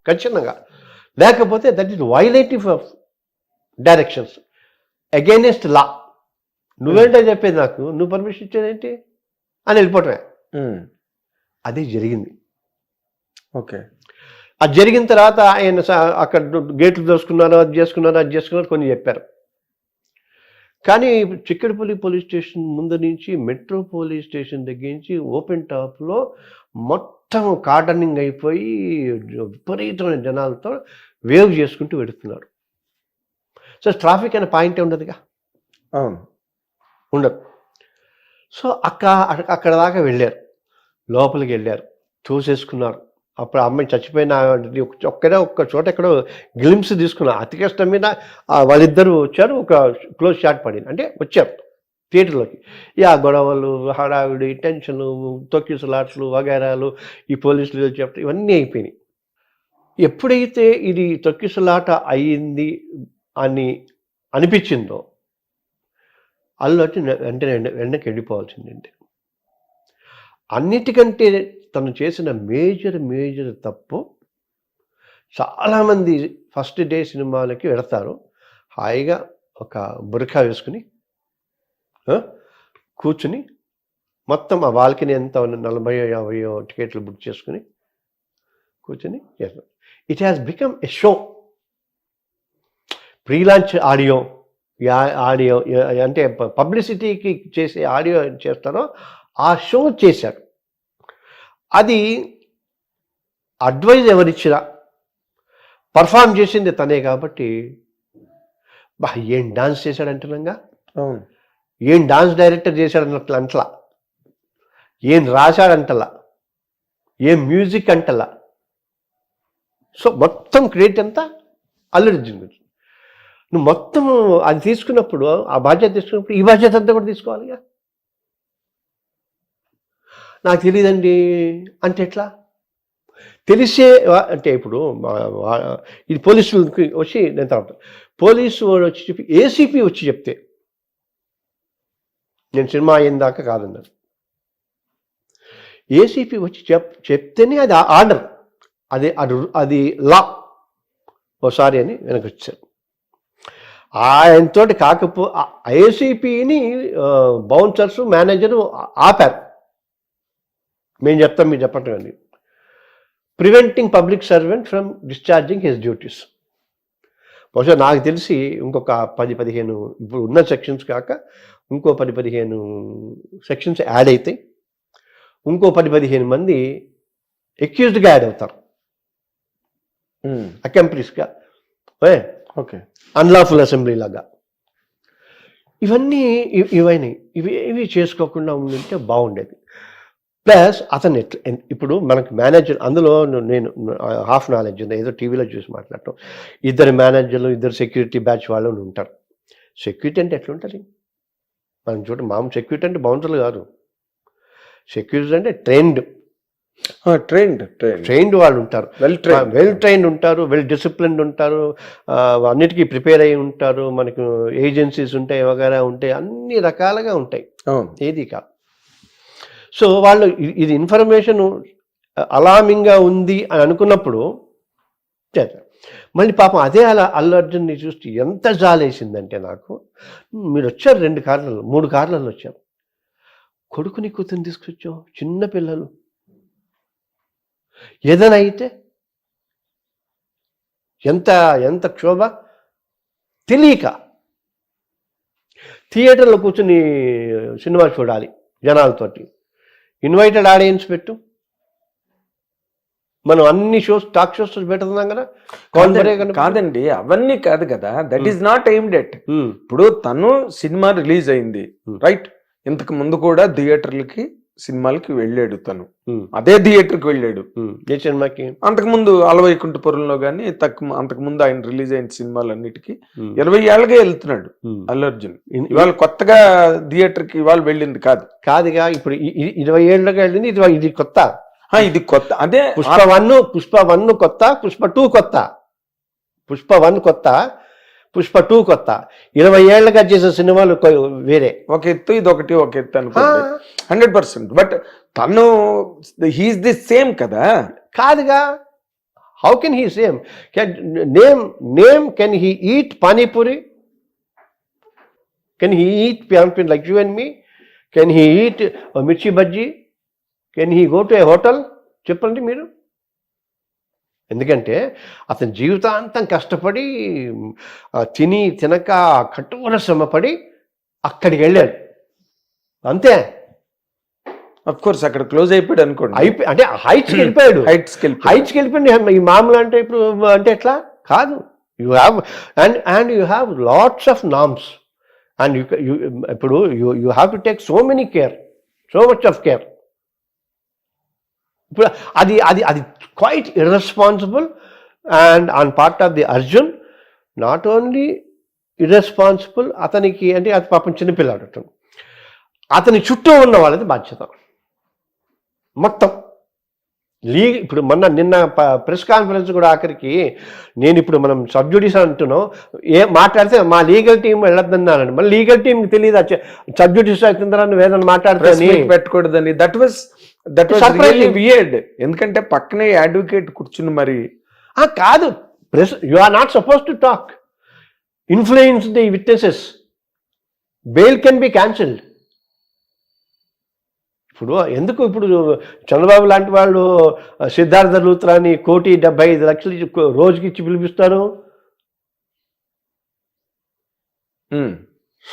ఖచ్చితంగా. లేకపోతే that is violative of directions against law. నువ్వేంటో చెప్పేది నాకు, నువ్వు పర్మిషన్ ఇచ్చేదేంటి అని వెళ్ళిపోవటమే. అది జరిగింది. ఓకే. అది జరిగిన తర్వాత ఆయన అక్కడ గేట్లు దోసుకున్నారు, అది చేసుకున్నారు కొన్ని చెప్పారు. కానీ చిక్కడపల్లి పోలీస్ స్టేషన్ ముందు నుంచి మెట్రో పోలీస్ స్టేషన్ దగ్గర నుంచి ఓపెన్ టాప్లో మొత్తం కార్డనింగ్ అయిపోయి విపరీతమైన జనాలతో వేవ్ చేసుకుంటూ వెడుతున్నారు. సో ట్రాఫిక్ అనే పాయింటే ఉండదుగా, ఉండదు. సో అక్కడ దాకా వెళ్ళారు, లోపలికి వెళ్ళారు, చూసేసుకున్నారు. అప్పుడు అమ్మాయి చచ్చిపోయిన ఒక్క చోట ఎక్కడో గ్లిమ్స్ తీసుకున్నారు. అతి కష్టం మీద వాళ్ళిద్దరూ వచ్చారు, ఒక క్లోజ్ షాట్ పడింది, అంటే వచ్చారు థియేటర్లోకి. ఆ గొడవలు, హడావిడి, టెన్షన్లు, తొక్కిసలాట్లు, వగైరాలు, ఈ పోలీసులు చెప్పడం ఇవన్నీ అయిపోయినాయి. ఎప్పుడైతే ఇది తొక్కిసలాట అయ్యింది అని అనిపించిందో అల్లు అర్జున్ వెంటనే వెళ్ళిపోవాల్సిందండి. అన్నిటికంటే తను చేసిన మేజర్ తప్పు, చాలామంది ఫస్ట్ డే సినిమాలకి వెళతారు, హాయిగా ఒక బురకా వేసుకుని కూర్చుని మొత్తం ఆ బాల్కనీ ఎంత 40-50 టికెట్లు బుక్ చేసుకుని కూర్చుని చేస్తారు. It has become a show. Pre launch audio అంటే పబ్లిసిటీకి చేసే ఆడియో చేస్తారో ఆ షో చేశారు. అది అడ్వైజ్ ఎవరిచ్చినా పర్ఫామ్ చేసింది తనే కాబట్టి ఏం డాన్స్ చేశాడంటున్నాగా, ఏం డాన్స్ డైరెక్టర్ చేశాడన్నట్లు అంటలా, ఏం రాశాడంటలా, ఏం మ్యూజిక్ అంటలా. సో మొత్తం క్రియేట్ అంతా అల్లు అర్జున్ గురించి. నువ్వు మొత్తం అది తీసుకున్నప్పుడు, ఆ బాధ్యత తీసుకున్నప్పుడు ఈ బాధ్యత అంతా కూడా తీసుకోవాలిగా. నాకు తెలియదండి అంటే ఎట్లా? తెలిసే అంటే ఇప్పుడు ఇది పోలీసులకి వచ్చి నేను తర్వాత పోలీసు వాడు వచ్చి చెప్పి ఏసీపీ వచ్చి చెప్తే నేను సినిమా అయిన దాకా కాదన్నాను. ఏసీపీ వచ్చి చెప్తేనే అది ఆర్డర్, అది లా. ఓసారి అని వెనక్కి వచ్చారు. ఆయనతోటి ఏసీపీని బౌన్సర్స్ మేనేజరు ఆపారు. మేము చెప్తాం, మీరు చెప్పటం అండి. Preventing public servant from discharging his duties. బహుశా నాకు తెలిసి ఇంకొక 10-15 ఇప్పుడు ఉన్న సెక్షన్స్ కాక ఇంకో 10-15 సెక్షన్స్ యాడ్ అవుతాయి. ఇంకో 10-15 మంది అక్యూజ్డ్గా యాడ్ అవుతారు, అకంప్లిస్గా, ఓకే, అన్లాఫుల్ అసెంబ్లీ లాగా. ఇవి చేసుకోకుండా ఉండింటే బాగుండేది. ప్లస్ అతను ఇప్పుడు మనకు మేనేజర్, అందులో నేను హాఫ్ నాలెడ్జ్ ఉంది, ఏదో టీవీలో చూసి మాట్లాడటం. 2 మేనేజర్లు, 2 సెక్యూరిటీ బ్యాచ్ వాళ్ళు ఉంటారు. సెక్యూరిటీ అంటే ఎట్లుంటుంది మనం చూడండి. మామూలు సెక్యూరిటీ అంటే బౌన్సర్లు కాదు. సెక్యూరిటీ అంటే ట్రైన్డ్ వాళ్ళు ఉంటారు, వెల్ ట్రైన్డ్ ఉంటారు, వెల్ డిసిప్లిన్డ్ ఉంటారు, అన్నిటికీ ప్రిపేర్ అయి ఉంటారు. మనకు ఏజెన్సీస్ ఉంటాయి, వగైరా ఉంటాయి, అన్ని రకాలుగా ఉంటాయి. ఏది కాదు. సో వాళ్ళు ఇది ఇన్ఫర్మేషన్ అలామింగ్గా ఉంది అని అనుకున్నప్పుడు చేస్తారు. మళ్ళీ పాపం అదే అల్లు అర్జున్ని చూస్తే ఎంత జాలేసిందంటే నాకు. మీరు వచ్చారు 2 కార్లలో 3 కార్లలో వచ్చారు, కొడుకుని కూతురు తీసుకొచ్చావు, చిన్న పిల్లలు, ఏదైనా అయితే ఎంత క్షోభ. తెలియక థియేటర్లో కూర్చుని సినిమా చూడాలి జనాలతోటి. ఇన్వైటెడ్ ఆడియన్స్ పెట్టు. మనం అన్ని షోస్, టాక్ షోస్ పెడుతున్నాం కదా. కాదండి, అవన్నీ కాదు కదా. That is not aimed at. ఇప్పుడు తను సినిమా రిలీజ్ అయింది, రైట్. ఇంతకు ముందు కూడా థియేటర్లకి సినిమాలకి వెళ్ళాడు తను, అదే థియేటర్కి వెళ్ళాడు. ఏ సినిమాకి? అంతకుముందు అలవైకుంఠపురంలో కానీ అంతకుముందు ఆయన రిలీజ్ అయిన సినిమాలన్నిటికీ 20 ఏళ్ళగా వెళ్తున్నాడు అల్లు అర్జున్. ఇవాళ కొత్తగా థియేటర్కి ఇవాళ వెళ్ళింది కాదుగా. ఇప్పుడు 20 ఏళ్ళగా వెళ్ళింది, ఇది కొత్త. ఇది కొత్త. అదే పుష్ప 1 కొత్త, పుష్ప 2 కొత్త. పుష్ప 1 కొత్త, పుష్ప 2 కొత్త. 20 ఏళ్ళగా చేసే సినిమాలు వేరే. ఒక ఎత్తు, ఇది ఒక ఎత్తు అనుకోండి 100%. బట్ తను హీస్ ది సేమ్ కదా. కాదుగా, How can he say? Can he eat pani puri? Can he eat pani like you and me? Can he eat mirchi bhaji? Can he go to a hotel? చెప్పండి మీరు. ఎందుకంటే అతని జీవితాంతం కష్టపడి తినక కఠోర శ్రమపడి అక్కడికి వెళ్ళాడు అంతే. అఫ్ కోర్స్ అక్కడ క్లోజ్ అయిపోయాడు అనుకోండి. అంటే హైట్స్కి వెళ్ళిపోయాడు. హైట్స్కి వెళ్ళిపోయింది. ఈ మామూలు అంటే ఇప్పుడు అంటే ఎట్లా కాదు. You have and you have lots of norms and ఇప్పుడు you have to take so many care, so much of care. ఇప్పుడు అది అది అది quite irresponsible and on part of the Arjun. Not only irresponsible, అతనికి అంటే అది పాపం చిన్నపిల్లాడు, అతని చుట్టూ ఉన్న వాళ్ళది బాధ్యత మొత్తం. ఇప్పుడు నిన్న ప్రెస్ కాన్ఫరెన్స్ కూడా ఆఖరికి నేను ఇప్పుడు మనం సబ్జుడిస్ అంటున్నాం, మాట్లాడితే మా లీగల్ టీం వెళ్ళొద్దన్నానండి. మళ్ళీ లీగల్ టీంకి తెలియదు సబ్జుడిస్ అవుతుందని వేదన మాట్లాడుతుంది పెట్టకూడదని. That was weird. ఎందుకంటే పక్కనే అడ్వకేట్ కూర్చుని మరి కాదు, press you are not suppose to talk, influence the witnesses, bail can be cancelled. ఇప్పుడు ఎందుకు ఇప్పుడు చంద్రబాబు లాంటి వాళ్ళు సిద్ధార్థ లూత్రాని 1,75,00,000 రోజుకి ఇచ్చి పిలిపిస్తారు.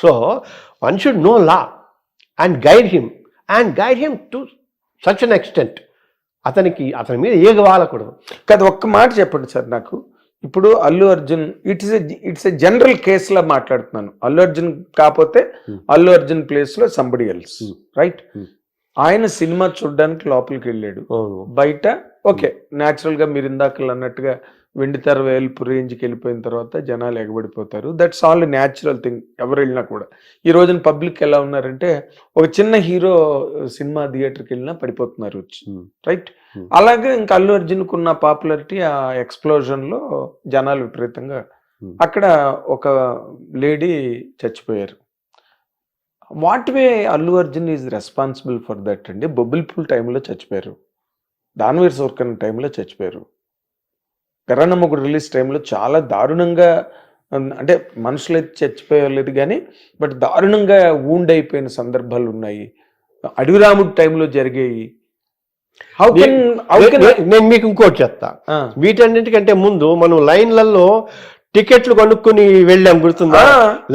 So one should know law and guide him to such an extent. అతని మీద ఏగ వాలకూడదు. కాదు, ఒక్క మాట చెప్పండి సార్ నాకు. ఇప్పుడు Allu Arjun it's a general కేసులో మాట్లాడుతున్నాను. అల్లు అర్జున్ కాకపోతే అల్లు అర్జున్ ప్లేస్ లో సంబడి ఎల్స్, రైట్? ఆయన సినిమా చూడడానికి లోపలికి వెళ్ళాడు. బయట ఓకే, న్యాచురల్ గా మీరు ఇందాకలు అన్నట్టుగా వెండితెర వేల్పు రేంజ్కి వెళ్ళిపోయిన తర్వాత జనాలు ఎగబడిపోతారు. That's all natural thing. ఎవరు వెళ్ళినా కూడా ఈ రోజున పబ్లిక్ ఎలా ఉన్నారంటే ఒక చిన్న హీరో సినిమా థియేటర్కి వెళ్ళినా పడిపోతున్నారు వచ్చి, రైట్? అలాగే ఇంకా అల్లు అర్జున్కు ఉన్న పాపులారిటీ ఆ ఎక్స్ప్లోజన్ లో జనాలు విపరీతంగా. అక్కడ ఒక లేడీ చచ్చిపోయారు. What way Allu Arjun is responsible for that అండి? బొబ్బిల్ పూల్ టైంలో చచ్చిపోయారు, దాన్వీర్ సోర్కన్ టైంలో చచ్చిపోయారు, కరణమ్మగుడు రిలీజ్ టైంలో చాలా దారుణంగా, అంటే మనుషులైతే చచ్చిపోయలేదు కానీ బట్ దారుణంగా వూండ్ అయిపోయిన సందర్భాలు ఉన్నాయి. అడవిరాముడు టైంలో జరిగాయి. నేను మీకు ఇంకోటి చెప్తా. వీటన్నిటికంటే ముందు మనం లైన్లలో టికెట్లు కొనుక్కుని వెళ్ళాం, గుర్తుందా?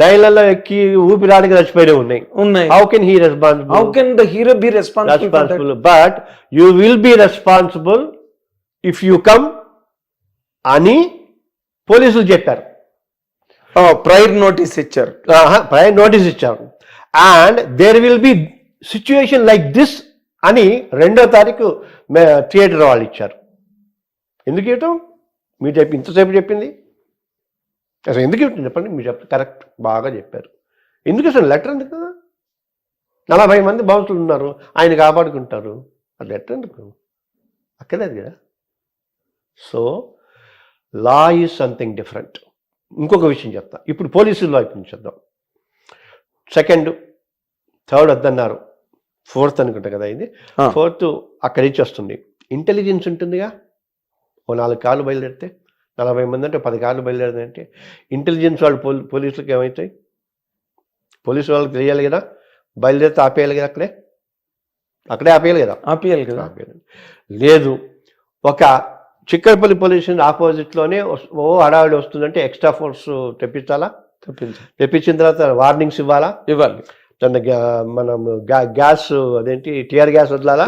లైన్లలో ఎక్కి ఊపిరాడికి చచ్చిపోయినా ఉన్నాయి. How can the hero be responsible? But you will be responsible if you come అని పోలీసులు చెప్పారు. ప్రయర్ నోటీస్ ఇచ్చారు. And there will be situation like this అని 2వ తారీఖు థియేటర్ వాళ్ళు ఇచ్చారు. ఎందుకు ఇవ్వటం? మీరు ఇంతసేపు చెప్పింది అసలు ఎందుకు ఇవ్వటం చెప్పండి. మీరు కరెక్ట్, బాగా చెప్పారు. ఎందుకు అసలు లెటర్ ఎందుకు కదా? 40 మంది బాన్సులు ఉన్నారు, ఆయన కాపాడుకుంటారు. ఆ లెటర్ ఎందుకు? అక్కర్లేదు కదా. So law is something different. ఇంకొక విషయం చెప్తా. ఇప్పుడు పోలీసుల వైపు నుంచి చూద్దాం. 2nd, 3rd వద్దన్నారు, 4th అనుకుంటా కదా ఇది. 4th అక్కడి నుంచి వస్తుంది. ఇంటెలిజెన్స్ ఉంటుందిగా. ఓ 4 కార్లు బయలుదేరితే 40 మంది అంటే 10 కార్లు బయలుదేరిందంటే ఇంటెలిజెన్స్ వాళ్ళు పోలీసులకు ఏమవుతాయి? పోలీసు వాళ్ళకి తెలియాలి కదా, బయలుదేరితే ఆపేయాలి కదా, అక్కడే ఆపేయాలి కదా. లేదు, ఒక చిక్కడపల్లి పోలీస్ స్టేషన్ ఆపోజిట్లోనే హడావిడి వస్తుందంటే ఎక్స్ట్రా ఫోర్స్ తెప్పించిన తర్వాత వార్నింగ్స్ ఇవ్వాలి. మనం గ్యాస్ అదేంటి టియర్ గ్యాస్ వదలాలా,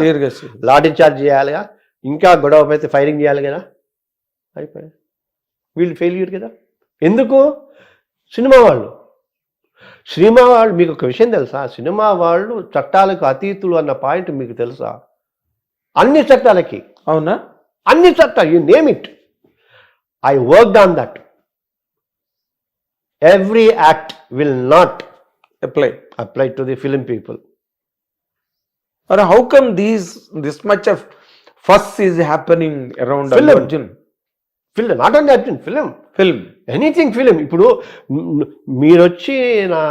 లాఠీ చార్జ్ చేయాలిగా, ఇంకా గొడవ అయితే ఫైరింగ్ చేయాలి కదా. అయిపోయాయి. వీళ్ళు ఫెయిల్యూర్ కదా. ఎందుకు? సినిమా వాళ్ళు మీకు ఒక విషయం తెలుసా? సినిమా వాళ్ళు చట్టాలకు అతీతులు అన్న పాయింట్ మీకు తెలుసా? అన్ని చట్టాలకి. అవునా? అన్ని చట్టాలు, you name it. I worked on that. Every act will not apply to the film people. Or how come this much of fuss is happening around film. Arjun? Film, not only Arjun, film. Anything film. ఇప్పుడు మీరు వచ్చి నా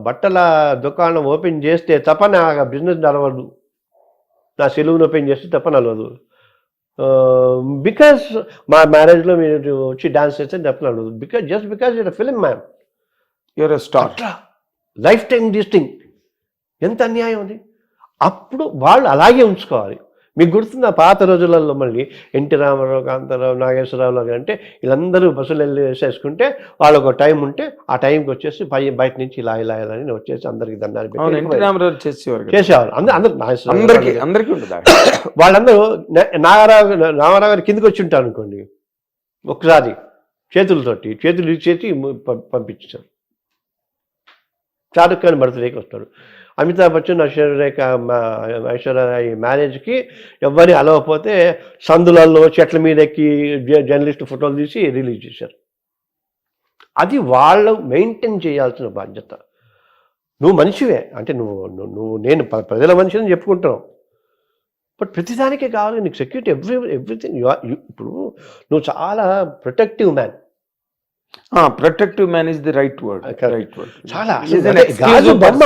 బట్టల దుకాణం open చేస్తే తప్ప నా business నడవదు, నా సెలూన్ ఓపెన్ చేస్తే తప్ప నడవదు. బికాస్ మా మ్యారేజ్లో మీరు వచ్చి డాన్స్ చేస్తే చెప్తున్నాడు, because your film man, your star, అట్లా లైఫ్ టైం డిస్టింగ్. ఎంత అన్యాయం అది. అప్పుడు వాళ్ళు అలాగే ఉంచుకోవాలి. మీకు గుర్తున్న పాత రోజులలో మళ్ళీ ఎన్టీ రామారావు, కాంతారావు, నాగేశ్వరరావు అంటే వీళ్ళందరూ బస్సులు వెళ్ళి వేసేసుకుంటే వాళ్ళకు ఒక టైం ఉంటే ఆ టైంకి వచ్చేసి బయట నుంచి ఇలా ఇలా ఇలా అని వచ్చేసి అందరికి దండాలు చేసేవారు. అందరికీ వాళ్ళందరూ రామారావు గారు కిందకి వచ్చి ఉంటారు అనుకోండి, ఒకసారి చేతులు ఇచ్చేసి పంపించారు. షారుఖ్ ఖాన్ బర్త్డేకి వస్తాడు, అమితాబ్ బచ్చన్ ఐశ్వర్య మ్యారేజ్కి ఎవరిని అలవకపోతే సందులలో చెట్ల మీద ఎక్కి జర్నలిస్ట్ ఫోటోలు తీసి రిలీజ్ చేశారు. అది వాళ్ళు మెయింటైన్ చేయాల్సిన బాధ్యత. నువ్వు మనిషివే అంటే నేను ప్రజల మనిషిని చెప్పుకుంటున్నావు, బట్ ప్రతిదానికే కావాలి నీకు సెక్యూరిటీ, ఎవ్రీథింగ్. ఇప్పుడు నువ్వు చాలా protective man. Protective man is the right word. చాలా గాజు బొమ్మ,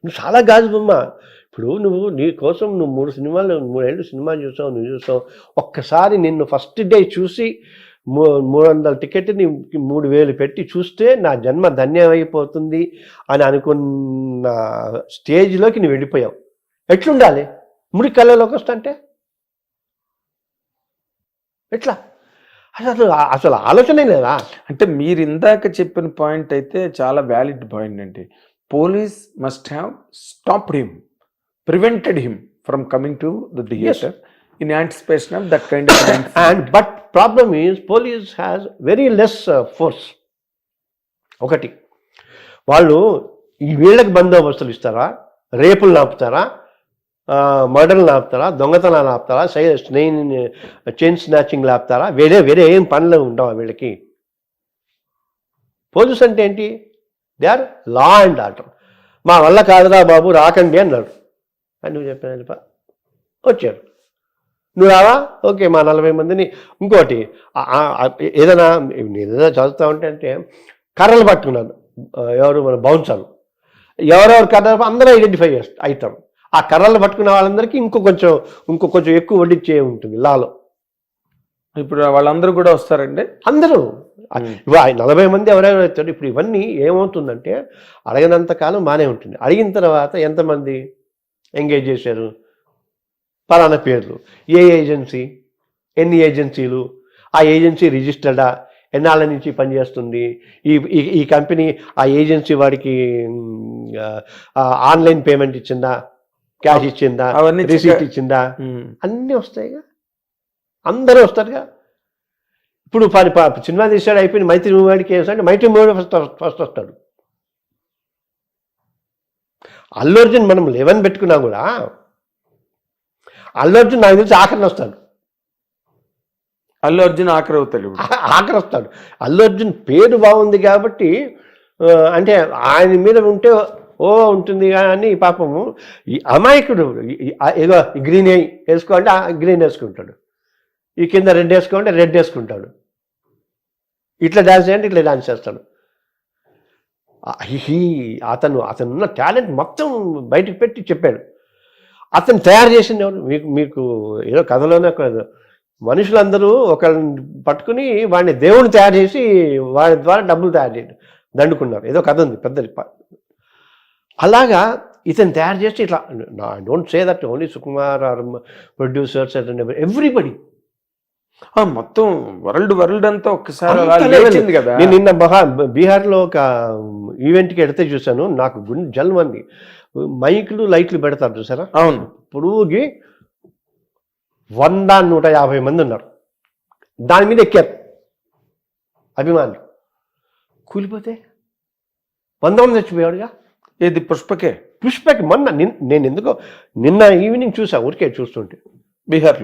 నువ్వు చాలా గాజు బొమ్మ. ఇప్పుడు నీ కోసం నువ్వు 3 ఏళ్ళు సినిమా చూసావు. ఒక్కసారి నిన్ను ఫస్ట్ డే చూసి 300 టికెట్ని 3000 పెట్టి చూస్తే నా జన్మ ధన్యమైపోతుంది అని అనుకున్న స్టేజ్లోకి నువ్వు వెళ్ళిపోయావు. ఎట్లుండాలి ముడి కళ్ళలోకి వస్తుంటే? ఎట్లా? అసలు ఆలోచనే లేదా? అంటే మీరు ఇందాక చెప్పిన పాయింట్ అయితే చాలా వ్యాలిడ్ పాయింట్ అండి. Police must have stopped him, prevented him from coming to the theatre in anticipation of that kind of but problem is police has very less force. ఒకటి, వాళ్ళు ఈ వీళ్ళకి బందోబస్తులు ఇస్తారా, రేపులు ఆపుతారా, మర్డర్లు ఆపుతారా, దొంగతనాలు ఆపుతారా, చైన్ స్నాచింగ్లు ఆపుతారా? వేరే ఏం పనులు ఉండవా వీళ్ళకి? పోలీస్ అంటే ఏంటి? They are law and order. మా వల్ల కాదురా బాబు రాకండి అన్నాడు అని నువ్వు చెప్పిన వచ్చారు, నువ్వు రావా, ఓకే మా 40 మందిని. ఇంకోటి ఏదైనా చదువుతా ఉంటే కర్రలు పట్టుకున్నాను, ఎవరు మన బౌన్సర్లు, ఎవరెవరు కర్రలు అందరూ ఐడెంటిఫై అవుతాం. ఆ కర్రలు పట్టుకున్న వాళ్ళందరికీ ఇంకో కొంచెం ఎక్కువ వడ్డిచ్చే ఉంటుంది లాలో. ఇప్పుడు వాళ్ళందరూ కూడా వస్తారండి, అందరూ 40 మంది ఎవరెవరు అవుతారు. ఇప్పుడు ఇవన్నీ ఏమవుతుందంటే అడిగినంత కాలం బాగానే ఉంటుంది, అడిగిన తర్వాత ఎంతమంది ఎంగేజ్ చేశారు, పలానా పేర్లు, ఏ ఏజెన్సీ, ఎన్ని ఏజెన్సీలు, ఆ ఏజెన్సీ రిజిస్టర్డా, ఎన్నాళ్ళ నుంచి పనిచేస్తుంది, ఈ కంపెనీ ఆ ఏజెన్సీ వాడికి ఆన్లైన్ పేమెంట్ ఇచ్చిందా, క్యాష్ ఇచ్చిందా, రిసీట్ ఇచ్చిందా, అన్నీ వస్తాయిగా, అందరూ వస్తారుగా. ఇప్పుడు సినిమా తీసాడు అయిపోయింది, మైత్రి మూవాడికి వేసాడు, మైత్రి మూవీ ఫస్ట్ వస్తాడు. అల్లు అర్జున్ మనం 11 పెట్టుకున్నా కూడా అల్లు అర్జున్ నాకు తెలిసి ఆఖరిని వస్తాడు. అల్లు అర్జున్ ఆఖరి వస్తాడు. అల్లు అర్జున్ పేరు బాగుంది కాబట్టి, అంటే ఆయన మీద ఉంటే ఉంటుంది కానీ పాపము ఈ అమాయకుడు ఏదో గ్రీన్ వేసుకోండి గ్రీన్ వేసుకుంటాడు, ఈ కింద రెడ్ వేసుకోండి రెడ్ వేసుకుంటాడు, ఇట్లా డాన్స్ చేయండి ఇట్లా డాన్స్ చేస్తాడు. అతనున్న టాలెంట్ మొత్తం బయటకు పెట్టి చెప్పాడు. అతను తయారు చేసింది ఎవరు? మీకు ఏదో కథలోనే మనుషులందరూ ఒకరిని పట్టుకుని వాడిని దేవుని తయారు చేసి వాడి ద్వారా డబ్బులు తయారు చేయడం దండుకున్నారు. ఏదో కథ ఉంది పెద్దది. అలాగా ఇతను తయారు చేసి ఇట్లా, I don't say that only Sukumar or producers, everybody, మొత్తం వరల్డ్ అంతా ఒక్కసారి కదా. నేను నిన్న బీహార్లో ఒక ఈవెంట్కి ఎడితే చూశాను, నాకు గుండె జల్మంది. మైకులు లైట్లు పెడతారు చూసారా, అవును, పొడుగుకి 100-150 మంది ఉన్నారు, దాని మీద ఎక్కారు అభిమానులు. కూలిపోతే 100 మంది చచ్చిపోయాడుగా. ఏది పుష్పకి మొన్న నేను ఎందుకో నిన్న ఈవినింగ్ చూసా, ఊరికే చూస్తుంటే బీహార్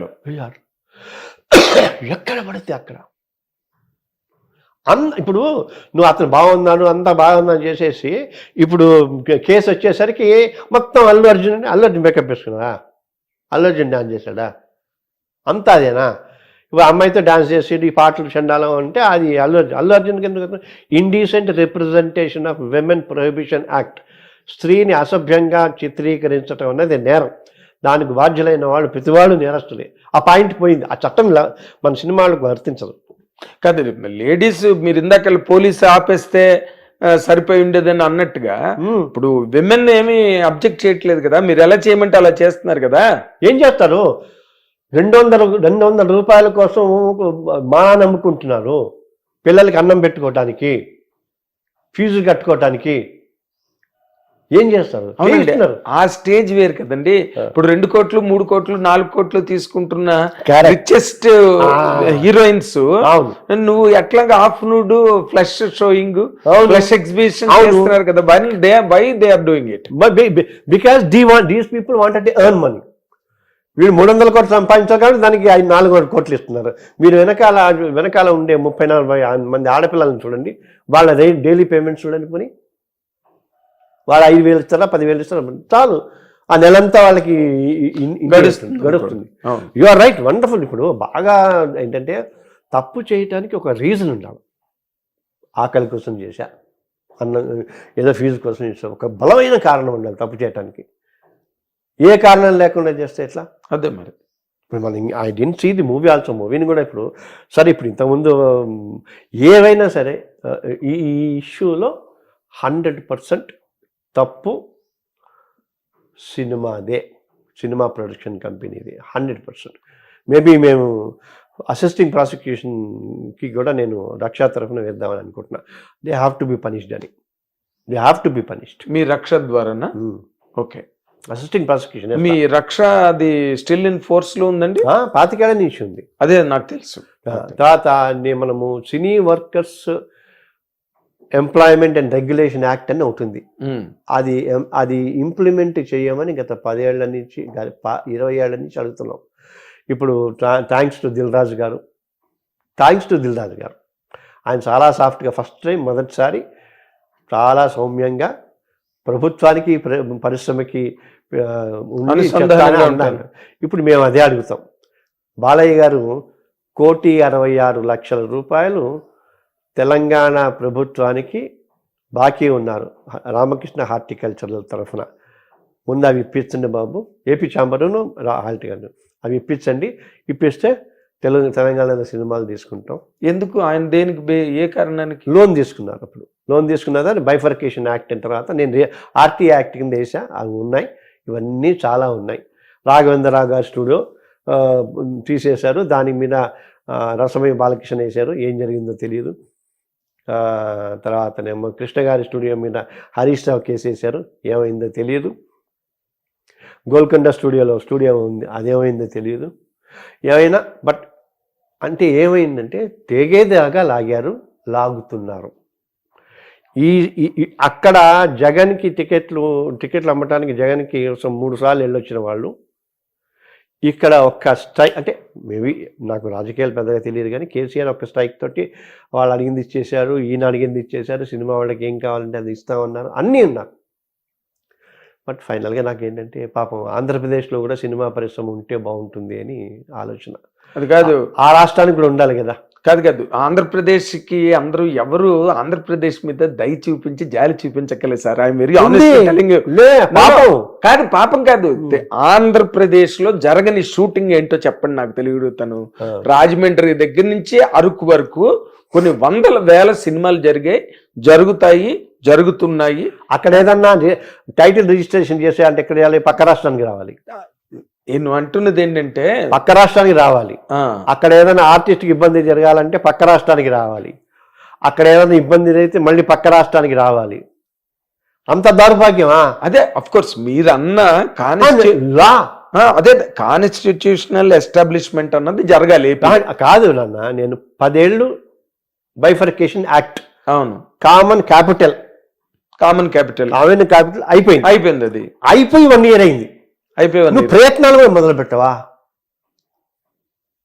ఎక్కడ పడితే అక్కడ ఇప్పుడు నువ్వు అతను బాగున్నాను అంతా బాగుందని చేసేసి ఇప్పుడు కేసు వచ్చేసరికి మొత్తం అల్లు అర్జున్ మేకప్ వేసుకున్నా, అల్లు అర్జున్ డాన్స్ చేశాడా, అంతా అదేనా? ఇప్పుడు అమ్మాయితో డాన్స్ చేసేది ఈ పాటలు చండాలం అంటే అది అల్లు అర్జున్కి ఎందుకు? Indecent representation of women prohibition act, స్త్రీని అసభ్యంగా చిత్రీకరించడం అనేది నేరం. దానికి బాధ్యులైన వాళ్ళు ప్రతివాళ్ళు నేరస్తులే. ఆ పాయింట్ పోయింది. ఆ చట్టం మన సినిమాలకు వర్తించదు. కాదు, లేడీస్ మీరు ఇందాక పోలీసు ఆపేస్తే సరిపోయి ఉండేదని అన్నట్టుగా ఇప్పుడు విమెన్ ఏమి అబ్జెక్ట్ చేయట్లేదు కదా, మీరు ఎలా చేయమంటే అలా చేస్తున్నారు కదా. ఏం చేస్తారు? 200 రూపాయల కోసం మానా నమ్ముకుంటున్నారు. పిల్లలకి అన్నం పెట్టుకోవటానికి, ఫీజు కట్టుకోవటానికి. ఏం చేస్తారు? ఆ స్టేజ్ వేరు కదండి. ఇప్పుడు 2 కోట్లు 3 కోట్లు 4 కోట్లు తీసుకుంటున్న రిచెస్ట్ హీరోయిన్స్ నువ్వు ఎట్లాగా half nude flush showing flush exhibition చేస్తున్నారు కదా. Why they are doing it? Because these people wanted to earn money. వీళ్ళు 300 కోట్లు సంపాదించారు కాబట్టి దానికి 400 కోట్లు ఇస్తున్నారు. మీరు వెనకాల ఉండే 30-40 మంది ఆడపిల్లలను చూడండి, వాళ్ళ డైలీ పేమెంట్స్ చూడండి. పోనీ వాళ్ళు 5,000 ఇస్తారా 10,000 ఇస్తారా చాలు, ఆ నెలంతా వాళ్ళకి గడుస్తుంది. You are right, wonderful. ఇప్పుడు బాగా ఏంటంటే తప్పు చేయటానికి ఒక రీజన్ ఉండాలి. ఆకలి కోసం చేశా, ఏదో ఫీజు కోసం చేసా, ఒక బలమైన కారణం ఉండాలి తప్పు చేయటానికి. ఏ కారణం లేకుండా చేస్తే ఎట్లా? అదే మరి. ఇప్పుడు మనం I didn't see the movie also. మూవీని కూడా ఇప్పుడు సరే, ఇప్పుడు ఇంతకుముందు ఏవైనా సరే ఈ ఇష్యూలో 100% తప్పు సినిమాదే, సినిమా ప్రొడక్షన్ కంపెనీది 100%. మేబీ మేము అసిస్టింగ్ ప్రాసిక్యూషన్కి కూడా నేను రక్షా తరఫున వేద్దామని అనుకుంటున్నా. They have to be punished అని. They have to be punished. మీ రక్ష ద్వారానా? ఓకే. Assisting prosecution. మీ రక్ష అది స్టిల్ ఇన్ ఫోర్స్ లో ఉందండి? 25 ఏళ్ల నుంచి ఉంది. అదే నాకు తెలుసు. తర్వాత మనము సినీ workers employment and regulation act అని ఉంటుంది. అది ఇంప్లిమెంట్ చేయమని గత 10 ఏళ్ల నుంచి 20 ఏళ్ల నుంచి అడుగుతున్నాం. ఇప్పుడు థ్యాంక్స్ టు దిల్ రాజు గారు ఆయన చాలా సాఫ్ట్గా ఫస్ట్ టైం మొదటిసారి చాలా సౌమ్యంగా ప్రభుత్వానికి పరిశ్రమకి ఉన్నాను. ఇప్పుడు మేము అదే అడుగుతాం. బాలయ్య గారు 1,66,00,000 రూపాయలు తెలంగాణ ప్రభుత్వానికి బాకీ ఉన్నారు రామకృష్ణ హార్టికల్చరల్ తరఫున. ముందు అవి ఇప్పించండి బాబు, ఏపీ ఛాంబరును హార్టికల్చర్ అవి ఇప్పించండి. ఇప్పిస్తే తెలంగాణలో సినిమాలు తీసుకుంటాం. ఎందుకు ఆయన దేనికి ఏ కారణానికి లోన్ తీసుకున్నారు? అప్పుడు లోన్ తీసుకున్నదా బైఫర్కేషన్ యాక్ట్ అయిన తర్వాత నేను ఆర్టీ యాక్ట్ కింద వేసా, అవి ఉన్నాయి. ఇవన్నీ చాలా ఉన్నాయి. రాఘవేంద్రరావు గారి స్టూడియో తీసేశారు, దాని మీద రసమయ్య బాలకృష్ణ వేశారు, ఏం జరిగిందో తెలియదు. తర్వాతనేమో కృష్ణ గారి స్టూడియో మీద హరీష్ రావు కేసు వేశారు, ఏమైందో తెలియదు. గోల్కొండ స్టూడియో ఉంది, అదేమైందో తెలియదు. ఏమైనా బట్ అంటే ఏమైందంటే తెగేదాగా లాగుతున్నారు. అక్కడ జగన్కి టికెట్లు అమ్మటానికి జగన్కి 3 సార్లు వెళ్ళొచ్చిన వాళ్ళు ఇక్కడ ఒక్క స్ట్రైక్, అంటే మేబీ నాకు రాజకీయాలు పెద్దగా తెలియదు కానీ కేసీఆర్ ఒక్క స్ట్రైక్ తోటి వాళ్ళు అడిగింది ఇచ్చేశారు, ఈయన అడిగింది ఇచ్చేశారు, సినిమా వాళ్ళకి ఏం కావాలంటే అది ఇస్తామన్నారు, అన్నీ ఉన్నారు. బట్ ఫైనల్గా నాకేంటంటే పాపం ఆంధ్రప్రదేశ్లో కూడా సినిమా పరిశ్రమ ఉంటే బాగుంటుంది అని ఆలోచన. అది కాదు, ఆ రాష్ట్రానికి కూడా ఉండాలి కదా. కాదు ఆంధ్రప్రదేశ్కి అందరూ ఎవరు ఆంధ్రప్రదేశ్ మీద దయ చూపించి జాలి చూపించక్కలేదు సార్. కాదు పాపం కాదు, ఆంధ్రప్రదేశ్ లో జరగని షూటింగ్ ఏంటో చెప్పండి నాకు తెలియడుతాను. రాజమండ్రి దగ్గర నుంచి అరకు వరకు కొన్ని 100,000 సినిమాలు జరుగుతున్నాయి. అక్కడ ఏదన్నా టైటిల్ రిజిస్ట్రేషన్ చేసే అంటే ఎక్కడ చేయాలి? పక్క రాష్ట్రానికి రావాలి. నేను అంటున్నది ఏంటంటే పక్క రాష్ట్రానికి రావాలి. అక్కడ ఏదైనా ఆర్టిస్ట్కి ఇబ్బంది జరగాలంటే పక్క రాష్ట్రానికి రావాలి. అక్కడ ఏదైనా ఇబ్బంది అయితే మళ్ళీ పక్క రాష్ట్రానికి రావాలి. అంత దౌర్భాగ్యమా? అదే అఫ్ కోర్స్ మీరు అన్న అదే కాన్స్టిట్యూషనల్ ఎస్టాబ్లిష్మెంట్ అన్నది జరగాలి. కాదు నాన్న, నేను 10 ఏళ్ళు బైఫర్కేషన్ యాక్ట్, అవును, కామన్ క్యాపిటల్ అయిపోయింది. అది అయిపోయి 1 year అయింది. నువ్వు ప్రయత్నాలు కూడా మొదలు పెట్టవా?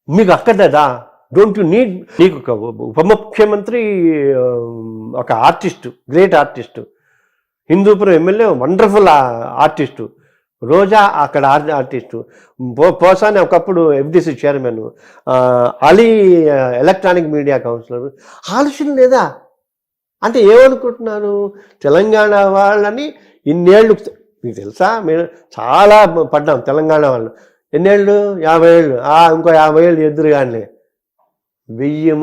మీకు అక్కడదా? Don't you need? నీకు ఒక ఉప ముఖ్యమంత్రి, ఒక artist, great artist, Hindupuram MLA, wonderful artist, Roja అక్కడ ఆర్టిస్టు, పోసాని ఒకప్పుడు FDC chairman, Ali electronic media councillor. ఆలోచన లేదా? అంటే ఏమనుకుంటున్నారు? తెలంగాణ వాళ్ళని ఇన్నేళ్ళు మీకు తెలుసా, మేము చాలా పడ్డాం తెలంగాణ వాళ్ళు. ఎన్నేళ్ళు? 50 ఏళ్ళు. ఇంకో 50 ఏళ్ళు ఎదురుగానే 1000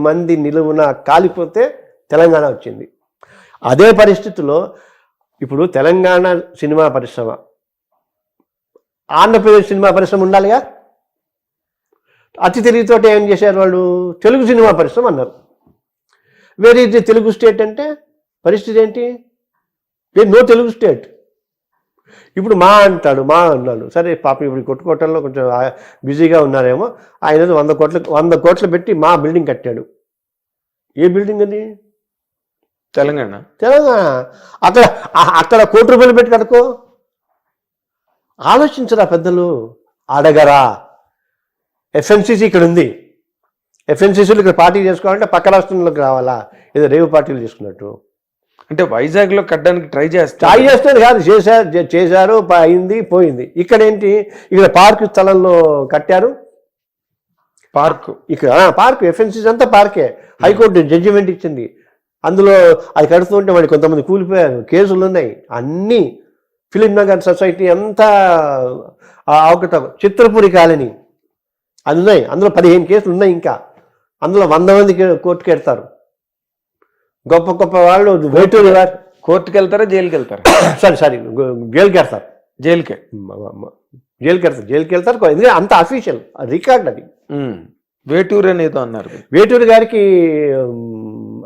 మంది నిలువున కాలిపోతే తెలంగాణ వచ్చింది. అదే పరిస్థితిలో ఇప్పుడు తెలంగాణ సినిమా పరిశ్రమ, ఆంధ్రప్రదేశ్ సినిమా పరిశ్రమ ఉండాలిగా. అతి తెలివితోటి ఏం చేశారు వాళ్ళు? తెలుగు సినిమా పరిశ్రమ అన్నారు. వేరే తెలుగు స్టేట్ అంటే పరిస్థితి ఏంటి? No Telugu state. ఇప్పుడు మా అన్నాడు. సరే పాపం ఇప్పుడు కొట్టుకోవటంలో కొంచెం బిజీగా ఉన్నారేమో. ఆయన 100 కోట్లు పెట్టి మా బిల్డింగ్ కట్టాడు. ఏ బిల్డింగ్ అది? తెలంగాణ. అక్కడ ₹1 పెట్టి కట్టుకో. ఆలోచించరా పెద్దలు, అడగరా? ఎఫ్ఎంసీసీ ఇక్కడ ఉంది. ఎఫ్ఎంసీసీలు ఇక్కడ పార్టీ చేసుకోవాలంటే పక్క రాష్ట్రంలోకి రావాలా? ఏదో రేవు పార్టీలు చేసుకున్నట్టు. అంటే వైజాగ్ లో కట్టడానికి ట్రై చేస్తారు కాదు, చేశారు, అయింది, పోయింది. ఇక్కడ ఏంటి? ఇక్కడ పార్క్ స్థలంలో కట్టారు. పార్క్ ఎఫ్ఎన్సీసీ అంతా పార్కే. హైకోర్టు జడ్జిమెంట్ ఇచ్చింది. అందులో అది కడుతుంటే వాడి కొంతమంది కూలిపోయారు, కేసులు ఉన్నాయి. అన్నీ ఫిలిం నగర్ సొసైటీ అంతా అవకతవక. చిత్రపురి కాలనీ అది ఉన్నాయి. అందులో 15 కేసులు ఉన్నాయి. ఇంకా అందులో 100 మంది కోర్టుకు వెళ్తారు. గొప్ప గొప్ప వాళ్ళు వేటూరు గారు కోర్టుకు వెళ్తారా, జైలుకి వెళ్తారా? సారీ జైలుకి వెళ్తారు. జైలుకి వెళ్తారు. ఎందుకంటే అంత అఫీషియల్ రికార్డ్ అది. వేటూరు అనేదో అన్నారు. వేటూరు గారికి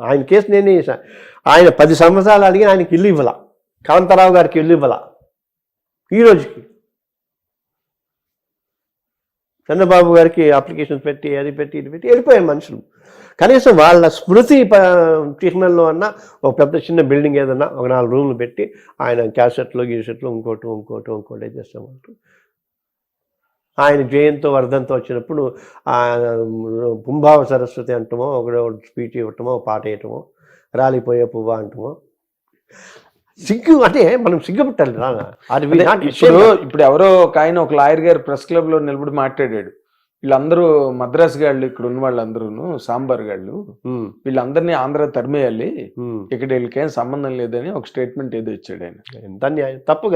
ఆయన కేసు నేను ఆయన 10 సంవత్సరాలు అడిగి ఆయనకి ఇల్లు ఇవ్వాల. కాంతారావు గారికి ఇల్లు ఇవ్వాల. ఈ రోజుకి చంద్రబాబు గారికి అప్లికేషన్స్ పెట్టి అది పెట్టి ఇది పెట్టి వెళ్ళిపోయాయి మనుషులు. కనీసం వాళ్ళ స్మృతి చిహ్నంలో అన్న ఒక పెద్ద చిన్న బిల్డింగ్ ఏదన్నా ఒక 4 రూమ్లు పెట్టి ఆయన క్యాసెట్లు గీసెట్లు ఇంకోటి చేస్తామంటూ ఆయన జయంతో వర్ధంతో వచ్చినప్పుడు పుంభావ సరస్వతి అంటమో ఒక స్పీచ్ ఇవ్వటమో పాట వేయటమో రాలిపోయే పువ్వ అంటమో సిగ్గు. అంటే మనం సిగ్గుపట్టాలి. ఇప్పుడు ఎవరో ఒక ఆయన ఒక లాయర్ గారు ప్రెస్ క్లబ్ లో నిలబడి మాట్లాడాడు. వీళ్ళందరూ మద్రాసు గాళ్ళు, ఇక్కడ ఉన్న వాళ్ళందరూ సాంబార్ గాళ్ళు, వీళ్ళందరినీ ఆంధ్ర తరిమేయాలి, ఇక్కడ వీళ్ళకేం సంబంధం లేదని ఒక స్టేట్మెంట్ ఏదో ఇచ్చాడు ఆయన. ఎంత తప్పు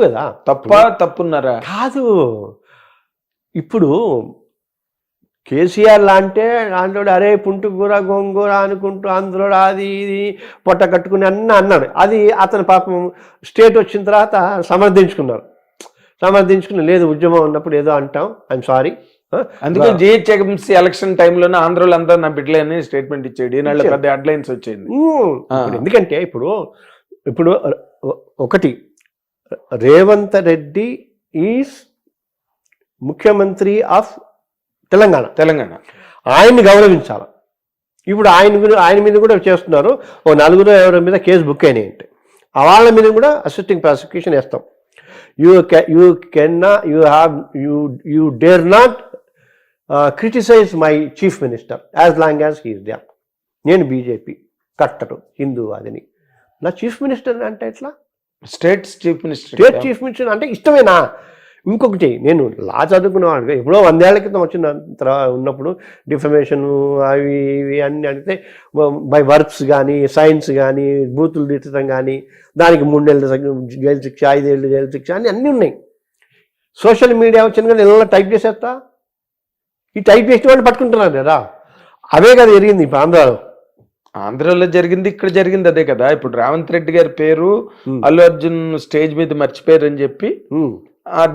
కదా. తప్పున్నారా? కాదు. ఇప్పుడు కేసీఆర్ లాంటే దాంట్లో అరే పుంటుకూర గోంగూర అనుకుంటూ అందులో అది ఇది పొట్ట కట్టుకుని అన్నాడు. అది అతని పాపం స్టేట్ వచ్చిన తర్వాత సమర్థించుకుని లేదు ఉద్యమం ఉన్నప్పుడు ఏదో అంటాం, ఐఎమ్ సారీ. అందుకే జిహెచ్ఎంసీ ఎలక్షన్ టైంలోనే ఆంధ్రలో అంతా నా బిడ్డలేని స్టేట్మెంట్ ఇచ్చాడు. ఈనాళ్ళు పెద్ద హెడ్లైన్స్ వచ్చింది. ఎందుకంటే ఇప్పుడు ఒకటి, రేవంత్ రెడ్డి ఈజ్ ముఖ్యమంత్రి ఆఫ్ తెలంగాణ. ఆయన్ని గౌరవించాలి. ఇప్పుడు ఆయన మీద కూడా చేస్తున్నారు. ఓ 4 ఎవరి మీద కేసు బుక్ అయినాయి అంటే వాళ్ళ మీద కూడా అసిస్టింగ్ ప్రాసిక్యూషన్ వేస్తాం. You dare not criticize my chief minister as long as he is there. నేను బీజేపీ కట్టరు, హిందూ అదని. నా చీఫ్ మినిస్టర్ అంటే ఎట్లా? స్టేట్ చీఫ్ మినిస్టర్ అంటే ఇష్టమేనా? ఇంకొకటి, నేను లా చదువుకునేవాడు. ఎప్పుడో 100 ఏళ్ల క్రితం వచ్చిన ఉన్నప్పుడు డిఫమేషన్ అవి ఇవి అన్నీ అడిగితే బై వర్క్స్ కానీ సైన్స్ కానీ బూతులు తిట్టడం కానీ దానికి 3 ఏళ్ళు జైలు శిక్ష, 5 ఏళ్ళు జైలు శిక్ష అన్నీ ఉన్నాయి. సోషల్ మీడియా వచ్చింది కదా, ఇలా టైప్ చేసేస్తా. ఈ టైప్ చేసిన వాళ్ళు పట్టుకుంటున్నారు కదా. అవే కదా జరిగింది ఇప్పుడు ఆంధ్రాలో జరిగింది, ఇక్కడ జరిగింది అదే కదా. ఇప్పుడు రేవంత్ రెడ్డి గారి పేరు అల్లు అర్జున్ స్టేజ్ మీద మర్చిపోయారు అని చెప్పి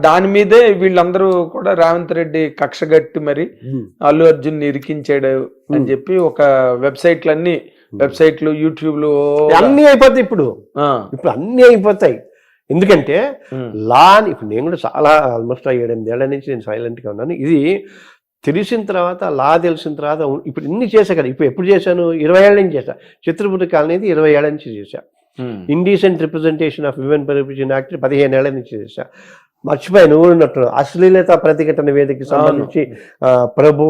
దాని మీదే వీళ్ళందరూ కూడా రేవంత్ రెడ్డి కక్షగట్టి మరి అల్లు అర్జున్ ఇరికించాడు అని చెప్పి ఒక వెబ్సైట్లు యూట్యూబ్లు అన్ని అయిపోతాయి. ఇప్పుడు అన్ని అయిపోతాయి. ఎందుకంటే ఇప్పుడు నేను కూడా చాలా ఆల్మోస్ట్ 7-8 ఏళ్ల నుంచి నేను సైలెంట్గా ఉన్నాను. ఇది తెలిసిన తర్వాత, తెలిసిన తర్వాత ఇప్పుడు ఇన్ని చేశా కదా. ఇప్పుడు ఎప్పుడు చేశాను? 20 ఏళ్ల నుంచి చేశా. చిత్రపురి కాలనీ 20 ఏళ్ల నుంచి చేశా. Indecent representation of women permission act 15 ఏళ్ల నుంచి చేశా. మర్చిపోయి నువ్వు ఉన్నట్టు అశ్లీలత ప్రతిఘటన వేదికకి సంబంధించి ప్రభు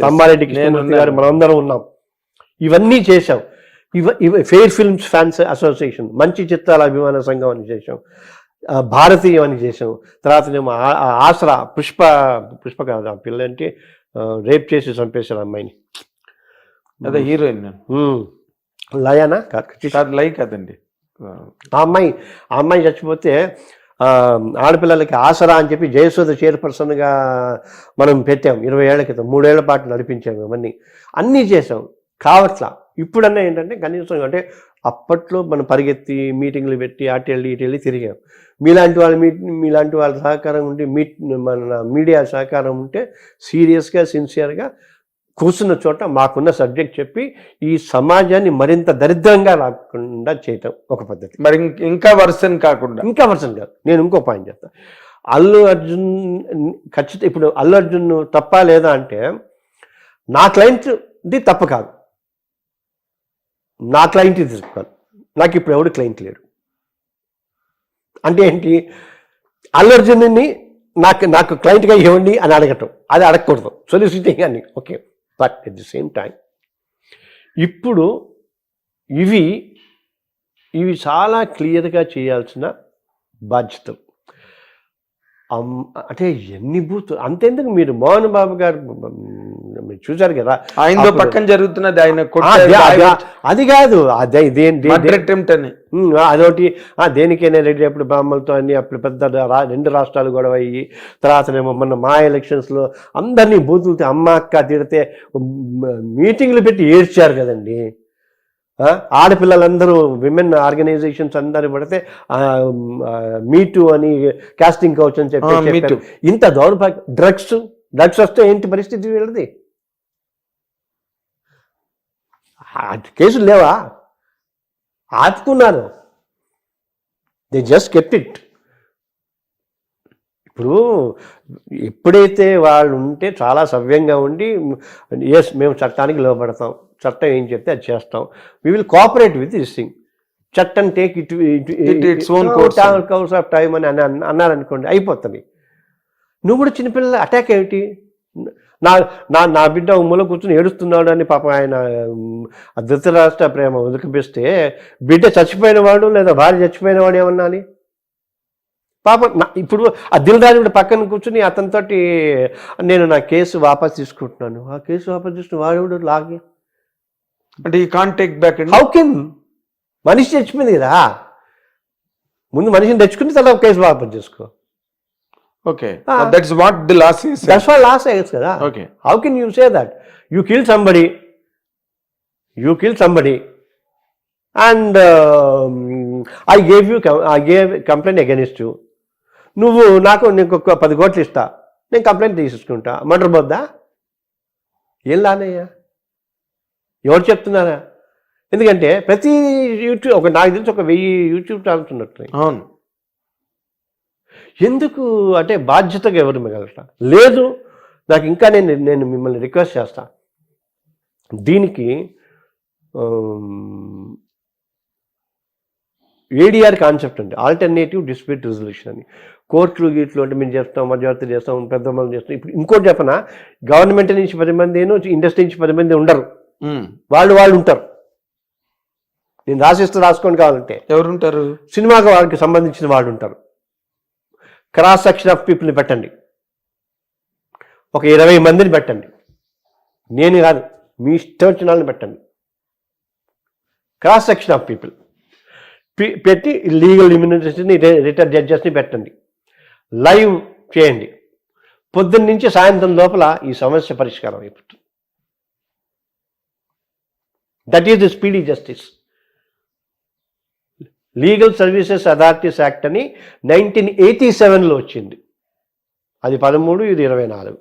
అమ్మారెడ్డి కృష్ణమూర్తి గారు మనందరం ఉన్నాం. ఇవన్నీ చేశాం. ఫెయిర్ ఫిల్మ్స్ ఫ్యాన్స్ అసోసియేషన్, మంచి చిత్రాల అభిమాన సంఘం అని చేసాం, భారతీయం అని చేసాం. తర్వాత మేము ఆసరా పుష్ప కాదు ఆ పిల్ల అంటే రేప్ చేసి చంపేశారు అమ్మాయిని. అదే హీరోయిన్ లయానా? లై కాదండి, ఆ అమ్మాయి చచ్చిపోతే ఆడపిల్లలకి ఆసరా అని చెప్పి జయసుధ చైర్పర్సన్గా మనం పెట్టాం 20 ఏళ్ల క్రితం, 3 ఏళ్ల పాటు నడిపించాము. ఇవన్నీ అన్నీ చేసాం, కావట్లా. ఇప్పుడన్నా ఏంటంటే కనీసం అంటే అప్పట్లో మనం పరిగెత్తి మీటింగ్లు పెట్టి అటెళ్ళి తిరిగాం. మీలాంటి వాళ్ళ సహకారం ఉంటే మన మీడియా సహకారం ఉంటే సీరియస్గా సిన్సియర్గా కూర్చున్న చోట మాకున్న సబ్జెక్ట్ చెప్పి ఈ సమాజాన్ని మరింత దరిద్రంగా రాకుండా చేయటం ఒక పద్ధతి. మరి ఇంకా వర్షన్ కాకుండా కాదు. నేను ఇంకో పాయింట్ చెప్తాను. అల్లు అర్జున్ ఖచ్చితంగా ఇప్పుడు అల్లు అర్జున్ తప్ప లేదా అంటే నా క్లయింట్ది తప్పు కాదు, నా క్లయింట్ ఇది కాదు. నాకు ఇప్పుడు ఎవడు క్లయింట్ లేడు అంటే ఏంటి? అల్లు అర్జున్ని నాకు క్లయింట్గా ఇవ్వండి అని అడగటం, అది అడగకూడదు, సొలిసిటింగ్ అని. Okay, but at the same time ఇప్పుడు ఇవి చాలా క్లియర్గా చేయాల్సిన బాధ్యతలు. అంటే ఎన్ని బూత్ అంతేందుకు మీరు మోహన్ బాబు గారు మీరు చూశారు కదా, ఆయన పక్కన జరుగుతున్నది, ఆయన అది కాదు అదొకటి. దేనికైనా రెడ్డి అప్పుడు బ్రాహ్మణులతో అని అప్పుడు పెద్ద 2 రాష్ట్రాలు గొడవ అయ్యి తర్వాతనేమో మొన్న మా ఎలక్షన్స్లో అందరినీ బూతులతో అమ్మ అక్క తిడితే మీటింగ్లు పెట్టి ఏడ్చారు కదండి. ఆడపిల్లలందరూ విమెన్ ఆర్గనైజేషన్స్ అందరూ పడితే మీటూ అని కాస్టింగ్ కౌచ్ అని చెప్పి ఇంత దౌర్భాగ్యం. డ్రగ్స్ వస్తే ఏంటి పరిస్థితి వీళ్ళది? కేసులు లేవా? ఆపుకున్నారు, దే జస్ట్ కెప్ట్ ఇట్. ఇప్పుడు ఎప్పుడైతే వాళ్ళు ఉంటే చాలా సవ్యంగా ఉండి ఎస్ మేము చట్టానికి లోపడతాం, చట్టం ఏం చెప్తే అది చేస్తాం, we will cooperate with this thing, చట్టం take its own course of time అని అన్నారనుకోండి, అయిపోతుంది. నువ్వు కూడా చిన్నపిల్లల అటాక్ ఏమిటి? నా బిడ్డ మూల కూర్చొని ఏడుస్తున్నాడు అని పాపం ఆయన ధృతరాష్ట్ర ప్రేమ ఉదకిపిస్తే బిడ్డ చచ్చిపోయిన వాడు లేదా భార్య చచ్చిపోయిన వాడు ఏమన్నాలి? పాపం ఇప్పుడు ఆ దిల్రాజు కూడా పక్కన కూర్చుని అతనితోటి నేను నా కేసు వాపస్ తీసుకుంటున్నాను, ఆ కేసు వాపస్ తీసుకుని వాడు లాగే అంటే ఈ can't take back. How can? మనిషి చచ్చిపోయింది కదా, ముందు మనిషిని తెచ్చుకుని తర్వాత కేసు వాపస్ చేసుకో. Okay, that's what the law says. That's what law says కదా. Okay, how can you say that you kill somebody and I gave complaint against you, నువ్వు నీకు ఒక 10 కోట్లు ఇస్తా, నేను కంప్లైంట్ తీసుకుంటా, మర్డర్ పోద్దా? ఏం లానయ్యా? ఎవరు చెప్తున్నారా? ఎందుకంటే ప్రతి యూట్యూబ్ నాకు తెలిసి ఒక 1000 యూట్యూబ్ ఛానల్స్ ఉన్నట్టు. అవును. ఎందుకు అంటే బాధ్యతగా ఎవరు మిగలట లేదు. నాకు ఇంకా నేను మిమ్మల్ని రిక్వెస్ట్ చేస్తా, దీనికి ఏడిఆర్ కాన్సెప్ట్ ఉంది, ఆల్టర్నేటివ్ డిస్ప్యూట్ రిజల్యూషన్ అని. కోర్టులు గీట్లు అంటే మేము చేస్తాం, మధ్యవర్తి చేస్తాం, పెద్దమ్మలు చేస్తాం. ఇప్పుడు ఇంకోటి చెప్పనా, గవర్నమెంట్ నుంచి 10 మంది, ఇండస్ట్రీ నుంచి 10 మంది ఉండరు, వాళ్ళు ఉంటారు. నేను రాసుకోండి కావాలంటే. ఎవరుంటారు? సినిమాకి వాళ్ళకి సంబంధించిన వాళ్ళు ఉంటారు. క్రాస్ సెక్షన్ ఆఫ్ పీపుల్ని పెట్టండి, ఒక 20 మందిని పెట్టండి, నేను కాదు మీ ఇష్టం వచ్చిన వాళ్ళని పెట్టండి. క్రాస్ సెక్షన్ ఆఫ్ పీపుల్ పెట్టి లీగల్ ఇమ్యూనిటీని రిటైర్డ్ జడ్జెస్ని పెట్టండి, లైవ్ చేయండి. పొద్దున్న నుంచి సాయంత్రం లోపల ఈ సమస్య పరిష్కారం అయిపోతుంది. That is the speedy justice. Legal services authorities act అని 1987లో వచ్చింది, అది 13, ఇది 24,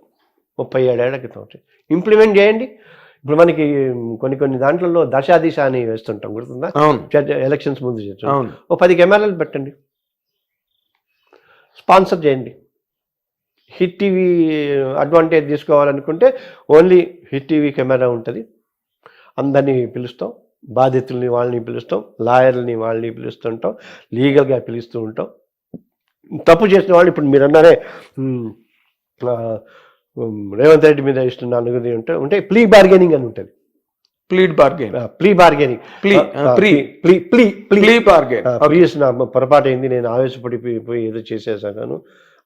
37 ఏళ్ల క్రితం వచ్చింది. ఇంప్లిమెంట్ చేయండి. ఇప్పుడు మనకి కొన్ని దాంట్లో దశాదిశ అని వేస్తుంటాం, గుర్తుందా? ఎలక్షన్స్ ముందు చేస్తాం. ఓ 10 కెమెరాలు పెట్టండి, స్పాన్సర్ చేయండి. హిట్ టీవీ అడ్వాంటేజ్ తీసుకోవాలనుకుంటే ఓన్లీ హిట్ టీవీ కెమెరా ఉంటుంది, అందరినీ పిలుస్తాం, బాధితుల్ని వాళ్ళని పిలుస్తాం, లాయర్లని వాళ్ళని పిలుస్తుంటాం, లీగల్గా పిలుస్తూ ఉంటాం. తప్పు చేసిన వాళ్ళు ఇప్పుడు మీరు అన్నారే రేవంత్ రెడ్డి మీద ఇష్టం ఉంటే ప్లీ బార్గెనింగ్ అని ఉంటుంది. పొరపాటు అయింది, నేను ఆవేశపడిపోయి ఏదో చేసేసాను,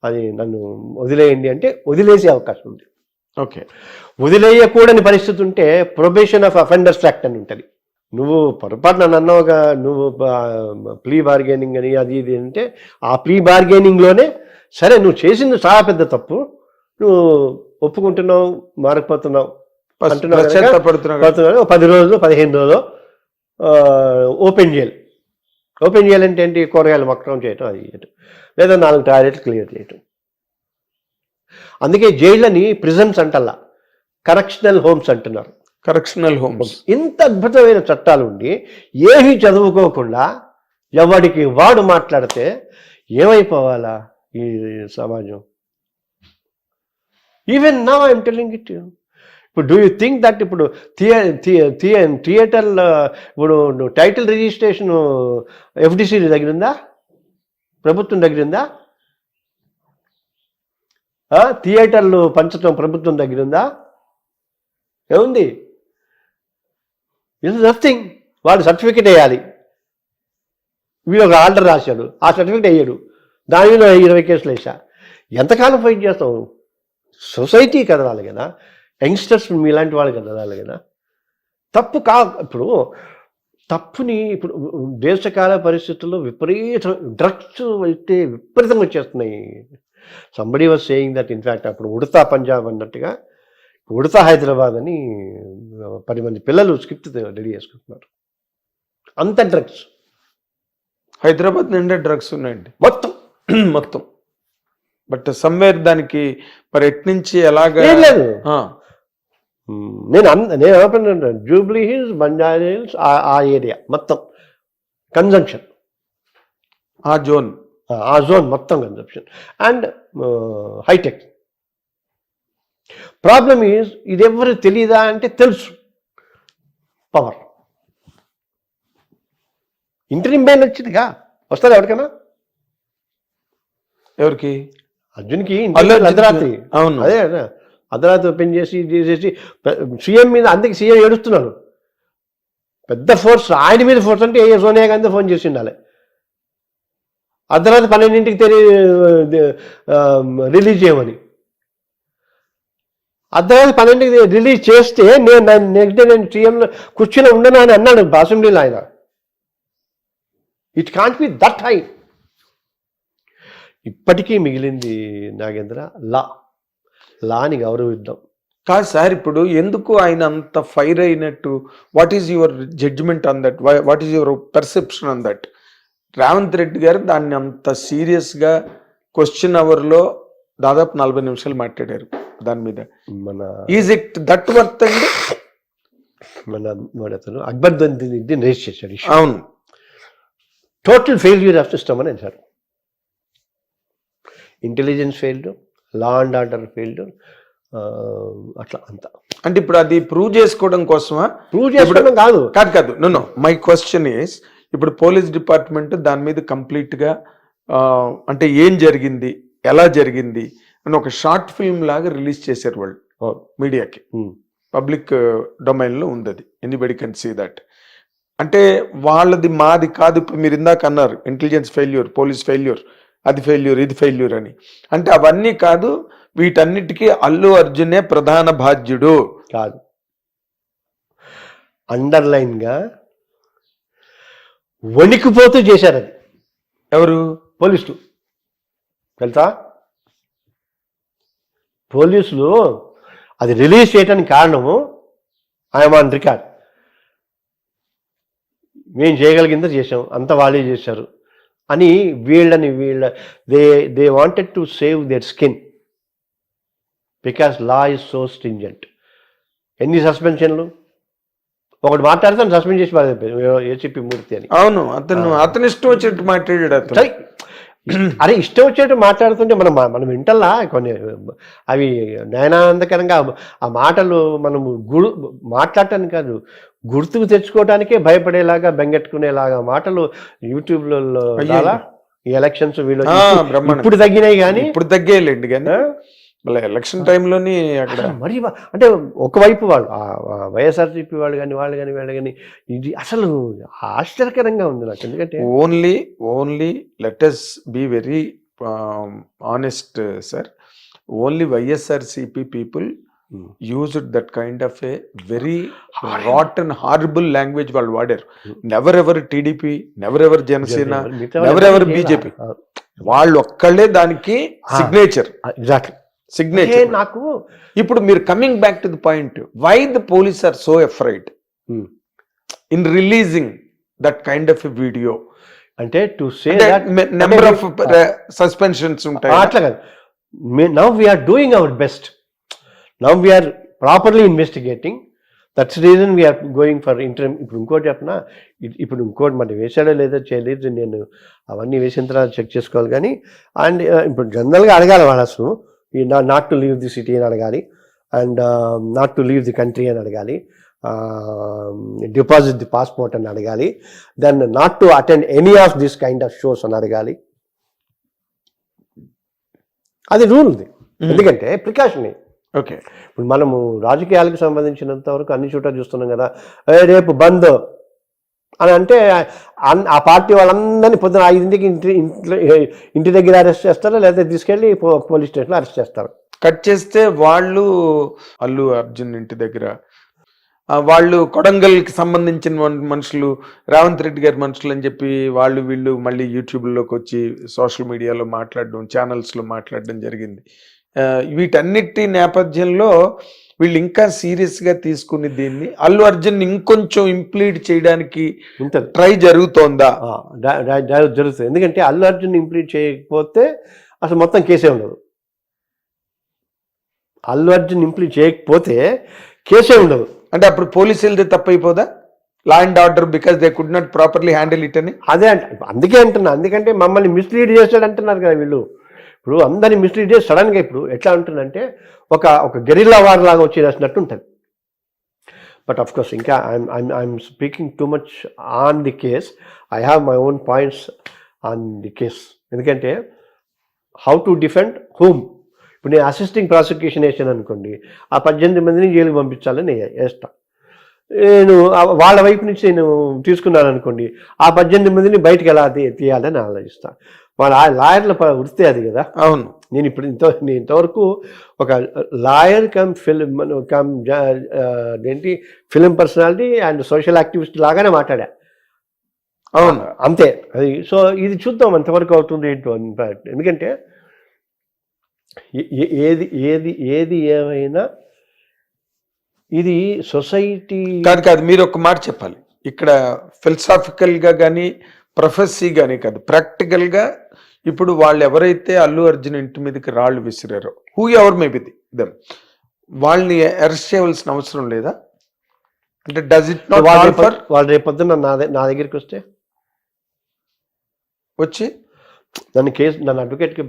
అది నన్ను వదిలేయండి అంటే వదిలేసే అవకాశం ఉంది. ఓకే, వదిలేయకూడని పరిస్థితి ఉంటే ప్రొబేషన్ ఆఫ్ అఫెండర్స్ యాక్ట్ అని ఉంటుంది. నువ్వు పొరపాటు నన్ను అన్నావుగా, నువ్వు ప్రీ బార్గెనింగ్ అని అది ఇది అంటే ఆ ప్రీ బార్గెనింగ్లోనే సరే నువ్వు చేసింది చాలా పెద్ద తప్పు, నువ్వు ఒప్పుకుంటున్నావు, మారిపోతున్నావు అంటున్నావు, 10 రోజులు 15 రోజులు ఓపెన్ చేయాలి. ఓపెన్ చేయాలంటే ఏంటి, కూరగాయలు మొక్కడం చేయటం, అది చేయటం, లేదా 4 టాయిలెట్లు క్లియర్ చేయటం. అందుకే జైళ్ళని ప్రిజన్స్ అంటల్లా, కరెక్షనల్ హోమ్స్ అంటున్నారు. Correctional homes. ఇంత అద్భుతమైన చట్టాలు ఉండి ఏమీ చదువుకోకుండా ఎవడికి వాడు మాట్లాడితే ఏమైపోవాలా ఈ సమాజం? Even now I'm telling it. ఇప్పుడు డూ యూ థింక్ దట్ ఇప్పుడు థియేటర్లో ఇప్పుడు టైటిల్ రిజిస్ట్రేషన్ ఎఫ్డిసి దగ్గర ఉందా, ప్రభుత్వం దగ్గర ఉందా? థియేటర్లు పంచడం ప్రభుత్వం దగ్గర ఉందా? ఏముంది? ఇది నథింగ్. వాడు సర్టిఫికెట్ వేయాలి, వీడు ఒక ఆర్డర్ రాశాడు, ఆ సర్టిఫికెట్ వేయడు, దాని మీద 20 కేసులు వేసా. ఎంతకాలం ఫైట్ చేస్తావు? సొసైటీ కదలాలి కదా, యంగ్స్టర్స్ మీలాంటి వాళ్ళు కదలాలి కదా. తప్పు ఇప్పుడు తప్పుని ఇప్పుడు దేశకాల పరిస్థితుల్లో డ్రగ్స్ అయితే విపరీతంగా వచ్చేస్తున్నాయి. Somebody was saying that in fact అప్పుడు ఉడతా పంజాబ్ అన్నట్టుగా ఉడతా హైదరాబాద్ అని 10 మంది పిల్లలు స్క్రిప్ట్ రెడీ చేసుకుంటున్నారు. అంత డ్రగ్స్ హైదరాబాద్ నిండా డ్రగ్స్ ఉన్నాయండి మొత్తం మొత్తం. బట్ సమ్వేర్ దానికి మరి ఎట్నుంచి ఎలాగా లేదు. నేను ఏమంటున్నా, జూబ్లీ హిల్స్, బంజారా హిల్స్, ఆ ఏరియా మొత్తం కన్జంప్షన్, ఆ జోన్ మొత్తం consumption and hitech. Problem is ఇది ఎవరు తెలీదా అంటే తెలుసు. పవర్ ఇంటర్వ్యూ బెయిల్ వచ్చిందిగా, వస్తారు ఎవరికైనా. ఎవరికి? అర్జున్కి అర్ధరాత్రి. అవును, అదే అర్ధరాత్రి ఓపెన్ చేసి సీఎం మీద, అందుకే సీఎం ఏడుస్తున్నాడు. పెద్ద ఫోర్స్ ఆయన మీద ఫోర్స్ అంటే సోనియా గాంధీ ఫోన్ చేసి ఉండాలి. అర్ధరాత్రి 12ంటికి రిలీజ్ చేయమని. అర్ధరాత్రి 12ంటికి రిలీజ్ చేస్తే నెక్స్ట్ డే నేను సీఎంలో కూర్చుని ఉండను అని అన్నాడు అసెంబ్లీలో ఆయన. It can't be that high. ఇప్పటికీ మిగిలింది నాగేంద్ర లాని గౌరవిద్దాం. కాదు సార్, ఇప్పుడు ఎందుకు ఆయన అంత ఫైర్ అయినట్టు? What is your judgement on that? What is your perception on that? Revanth Reddy garu దాన్ని అంత సీరియస్గా క్వశ్చన్ అవర్లో దాదాపు 40 నిమిషాలు మాట్లాడారు దాని మీద. ఈజ్ ఇట్ దట్ వర్త్ అండి? అతను అక్బర్ దీన్ని రేస్ చేశాడు. అవును, టోటల్ ఫెయిల్యూర్ ఆఫ్ సిస్టమ్ అని అంటారు. Intelligence failed, law and order failed, అట్లా అంతా. అంటే ఇప్పుడు అది ప్రూవ్ చేసుకోవడం కోసమా? ప్రూవ్ చేసుకోవడం కాదు. నో మై క్వశ్చన్ ఈస్, ఇప్పుడు పోలీస్ డిపార్ట్మెంట్ దాని మీద కంప్లీట్గా అంటే ఏం జరిగింది, ఎలా జరిగింది అని ఒక షార్ట్ ఫిల్మ్ లాగా రిలీజ్ చేశారు వాళ్ళు మీడియాకి. పబ్లిక్ డొమైన్లో ఉంది అది, ఎనీబడి కెన్ సీ దట్. అంటే వాళ్ళది మాది కాదు. ఇప్పుడు మీరు ఇందాక అన్నారు ఇంటెలిజెన్స్ ఫెయిల్యూర్, పోలీస్ ఫెయిల్యూర్, అది ఫెయిల్యూర్, ఇది ఫెయిల్యూర్ అని. అంటే అవన్నీ కాదు, వీటన్నిటికీ అల్లు అర్జునే ప్రధాన బాధ్యుడు కాదు. అండర్లైన్గా వణికిపోతూ చేశారు అది. ఎవరు? పోలీసులు. తెలుసా, పోలీసులు అది రిలీజ్ చేయడానికి కారణము ఐఎమ్ ఆన్ రికార్డ్, మేము చేయగలిగిందో చేసాం, అంత వాళ్ళే చేశారు అని they wanted to save their skin because law is so stringent. ఎన్ని సస్పెన్షన్లు, ఒకటి మాట్లాడితే సస్పెండ్ చేసి ఏసీపీ మూర్తి అని. అవును, అతను ఇష్టం వచ్చినట్టు మాట్లాడాడు. అరే ఇష్టం వచ్చేట్టు మాట్లాడుతుంటే మనం వింటల్లా కొన్ని అవి నయనానందకరంగా ఆ మాటలు మనము మాట్లాడటానికి కాదు, గుర్తుకు తెచ్చుకోవడానికే భయపడేలాగా బెంగెట్టుకునేలాగా మాటలు యూట్యూబ్లో ఈ ఎలక్షన్స్ వీళ్ళు ఇప్పుడు తగ్గినాయి. కానీ ఇప్పుడు తగ్గేయండి, కానీ మళ్ళీ ఎలక్షన్ టైంలోని అక్కడ మరి అంటే ఒకవైపు వాళ్ళు వైఎస్ఆర్సీపీ వాళ్ళు కానీ ఇది అసలు ఆశ్చర్యకరంగా ఉంది నాకు. ఎందుకంటే only let us be very honest sir, only YSRCP people used that kind of a very rot and horrible language వాళ్ళు వాడారు. Never ever TDP, never ever Janasena, never ever BJP, వాళ్ళు ఒక్కళ్ళే దానికి సిగ్నేచర్. Exactly signature. నాకు ఇప్పుడు మీరు coming back to the point, why the police are so afraid in releasing that kind of video? అంటే to say number of suspensions ఉంటాయి. అట్లా కాదు. Now we are doing our best. Now we are properly investigating. That's reason we are going for interim. ఇప్పుడు ఇంకోటి చెప్పినా, ఇప్పుడు ఇంకోటి మరి వేసాడో లేదో చేయలేదు, నేను అవన్నీ వేసిన తర్వాత చెక్ చేసుకోవాలి. కానీ అండ్ ఇప్పుడు జనరల్గా అడగాలి వాళ్ళు అసలు not to leave the city అని అడగాలి, and not to leave the country అని అడగాలి, డిపాజిట్ ది పాస్పోర్ట్ అని అడగాలి, then not to attend any of this kind of shows అని అడగాలి. అది రూల్ ఉంది, ఎందుకంటే ప్రికాషన్. ఓకే, ఇప్పుడు మనము రాజకీయాలకు సంబంధించినంత వరకు అన్ని చోట్ల చూస్తున్నాం కదా, రేపు బంద్ అని అంటే ఆ పార్టీ వాళ్ళందరినీ పొద్దున 5ంటికి ఇంటి దగ్గర అరెస్ట్ చేస్తారు, లేకపోతే తీసుకెళ్ళి పోలీస్ స్టేషన్లో అరెస్ట్ చేస్తారు. కట్ చేస్తే వాళ్ళు అల్లు అర్జున్ ఇంటి దగ్గర, వాళ్ళు కొడంగల్కి సంబంధించిన మనుషులు, రేవంత్ రెడ్డి గారి మనుషులు అని చెప్పి వాళ్ళు వీళ్ళు మళ్ళీ యూట్యూబ్లోకి వచ్చి సోషల్ మీడియాలో మాట్లాడడం, ఛానల్స్లో మాట్లాడడం జరిగింది. వీటన్నిటి నేపథ్యంలో వీళ్ళు ఇంకా సీరియస్గా తీసుకుని దీన్ని అల్లు అర్జున్ ఇంకొంచెం ఇంప్లీడ్ చేయడానికి ట్రై జరుగుతోందా? జరుగుతుంది. ఎందుకంటే అల్లు అర్జున్ ఇంప్లీడ్ చేయకపోతే అసలు మొత్తం కేసే ఉండదు. అల్లు అర్జున్ ఇంప్లీడ్ చేయకపోతే కేసే ఉండదు. అంటే అప్పుడు పోలీసులది తప్పైపోదా? Law and order, because they could not properly handle it అని. అదే అందుకే అంటున్నా. ఎందుకంటే మమ్మల్ని మిస్లీడ్ చేస్తాడు అంటున్నారు కదా వీళ్ళు. ఇప్పుడు అందరినీ మిస్లీడ్ చేసి సడన్గా ఇప్పుడు ఎట్లా ఉంటుందంటే ఒక గెరిల్లా వార్ లాగా వచ్చేసినట్టు ఉంటుంది. బట్ అఫ్ కోర్స్ ఇంకా I'm speaking too much on the case. I have my own points on the case. ఎందుకంటే హౌ టు డిఫెండ్ హూమ్. ఇప్పుడు నేను అసిస్టింగ్ ప్రాసిక్యూషన్ వేసాను అనుకోండి, ఆ 18 మందిని జైలుకి పంపించాలని వేస్తా. నేను వాళ్ళ వైపు నుంచి నేను తీసుకున్నాను అనుకోండి, ఆ 18 మందిని బయటకు ఎలా తీయాలని ఆలోచిస్తాను. వాళ్ళ లాయర్ల వృత్తి అది కదా. అవును. నేను ఇంతవరకు ఒక లాయర్ ఏంటి film personality and social activist లాగానే మాట్లాడా. అవును, అంతే. అది సో ఇది చూద్దాం ఎంతవరకు అవుతుంది ఏంటో. ఎందుకంటే ఏది ఏమైనా ఇది సొసైటీ కాదు. మీరు ఒక మాట చెప్పాలి ఇక్కడ, ఫిలసాఫికల్గా కానీ ప్రొఫెసీ కానీ కాదు, ప్రాక్టికల్గా. ఇప్పుడు వాళ్ళు ఎవరైతే అల్లు అర్జున్ ఇంటి మీదకి రాళ్ళు విసిరారో, హూ ఎవర్ మేబీ దెమ్, వాళ్ళని అరెస్ట్ చేయవలసిన అవసరం లేదా? అంటే డస్ ఇట్ నాట్ వాళ్ళు రేపొద్దున నా దగ్గరికి వస్తే వచ్చి నన్ను అడ్వకేట్గా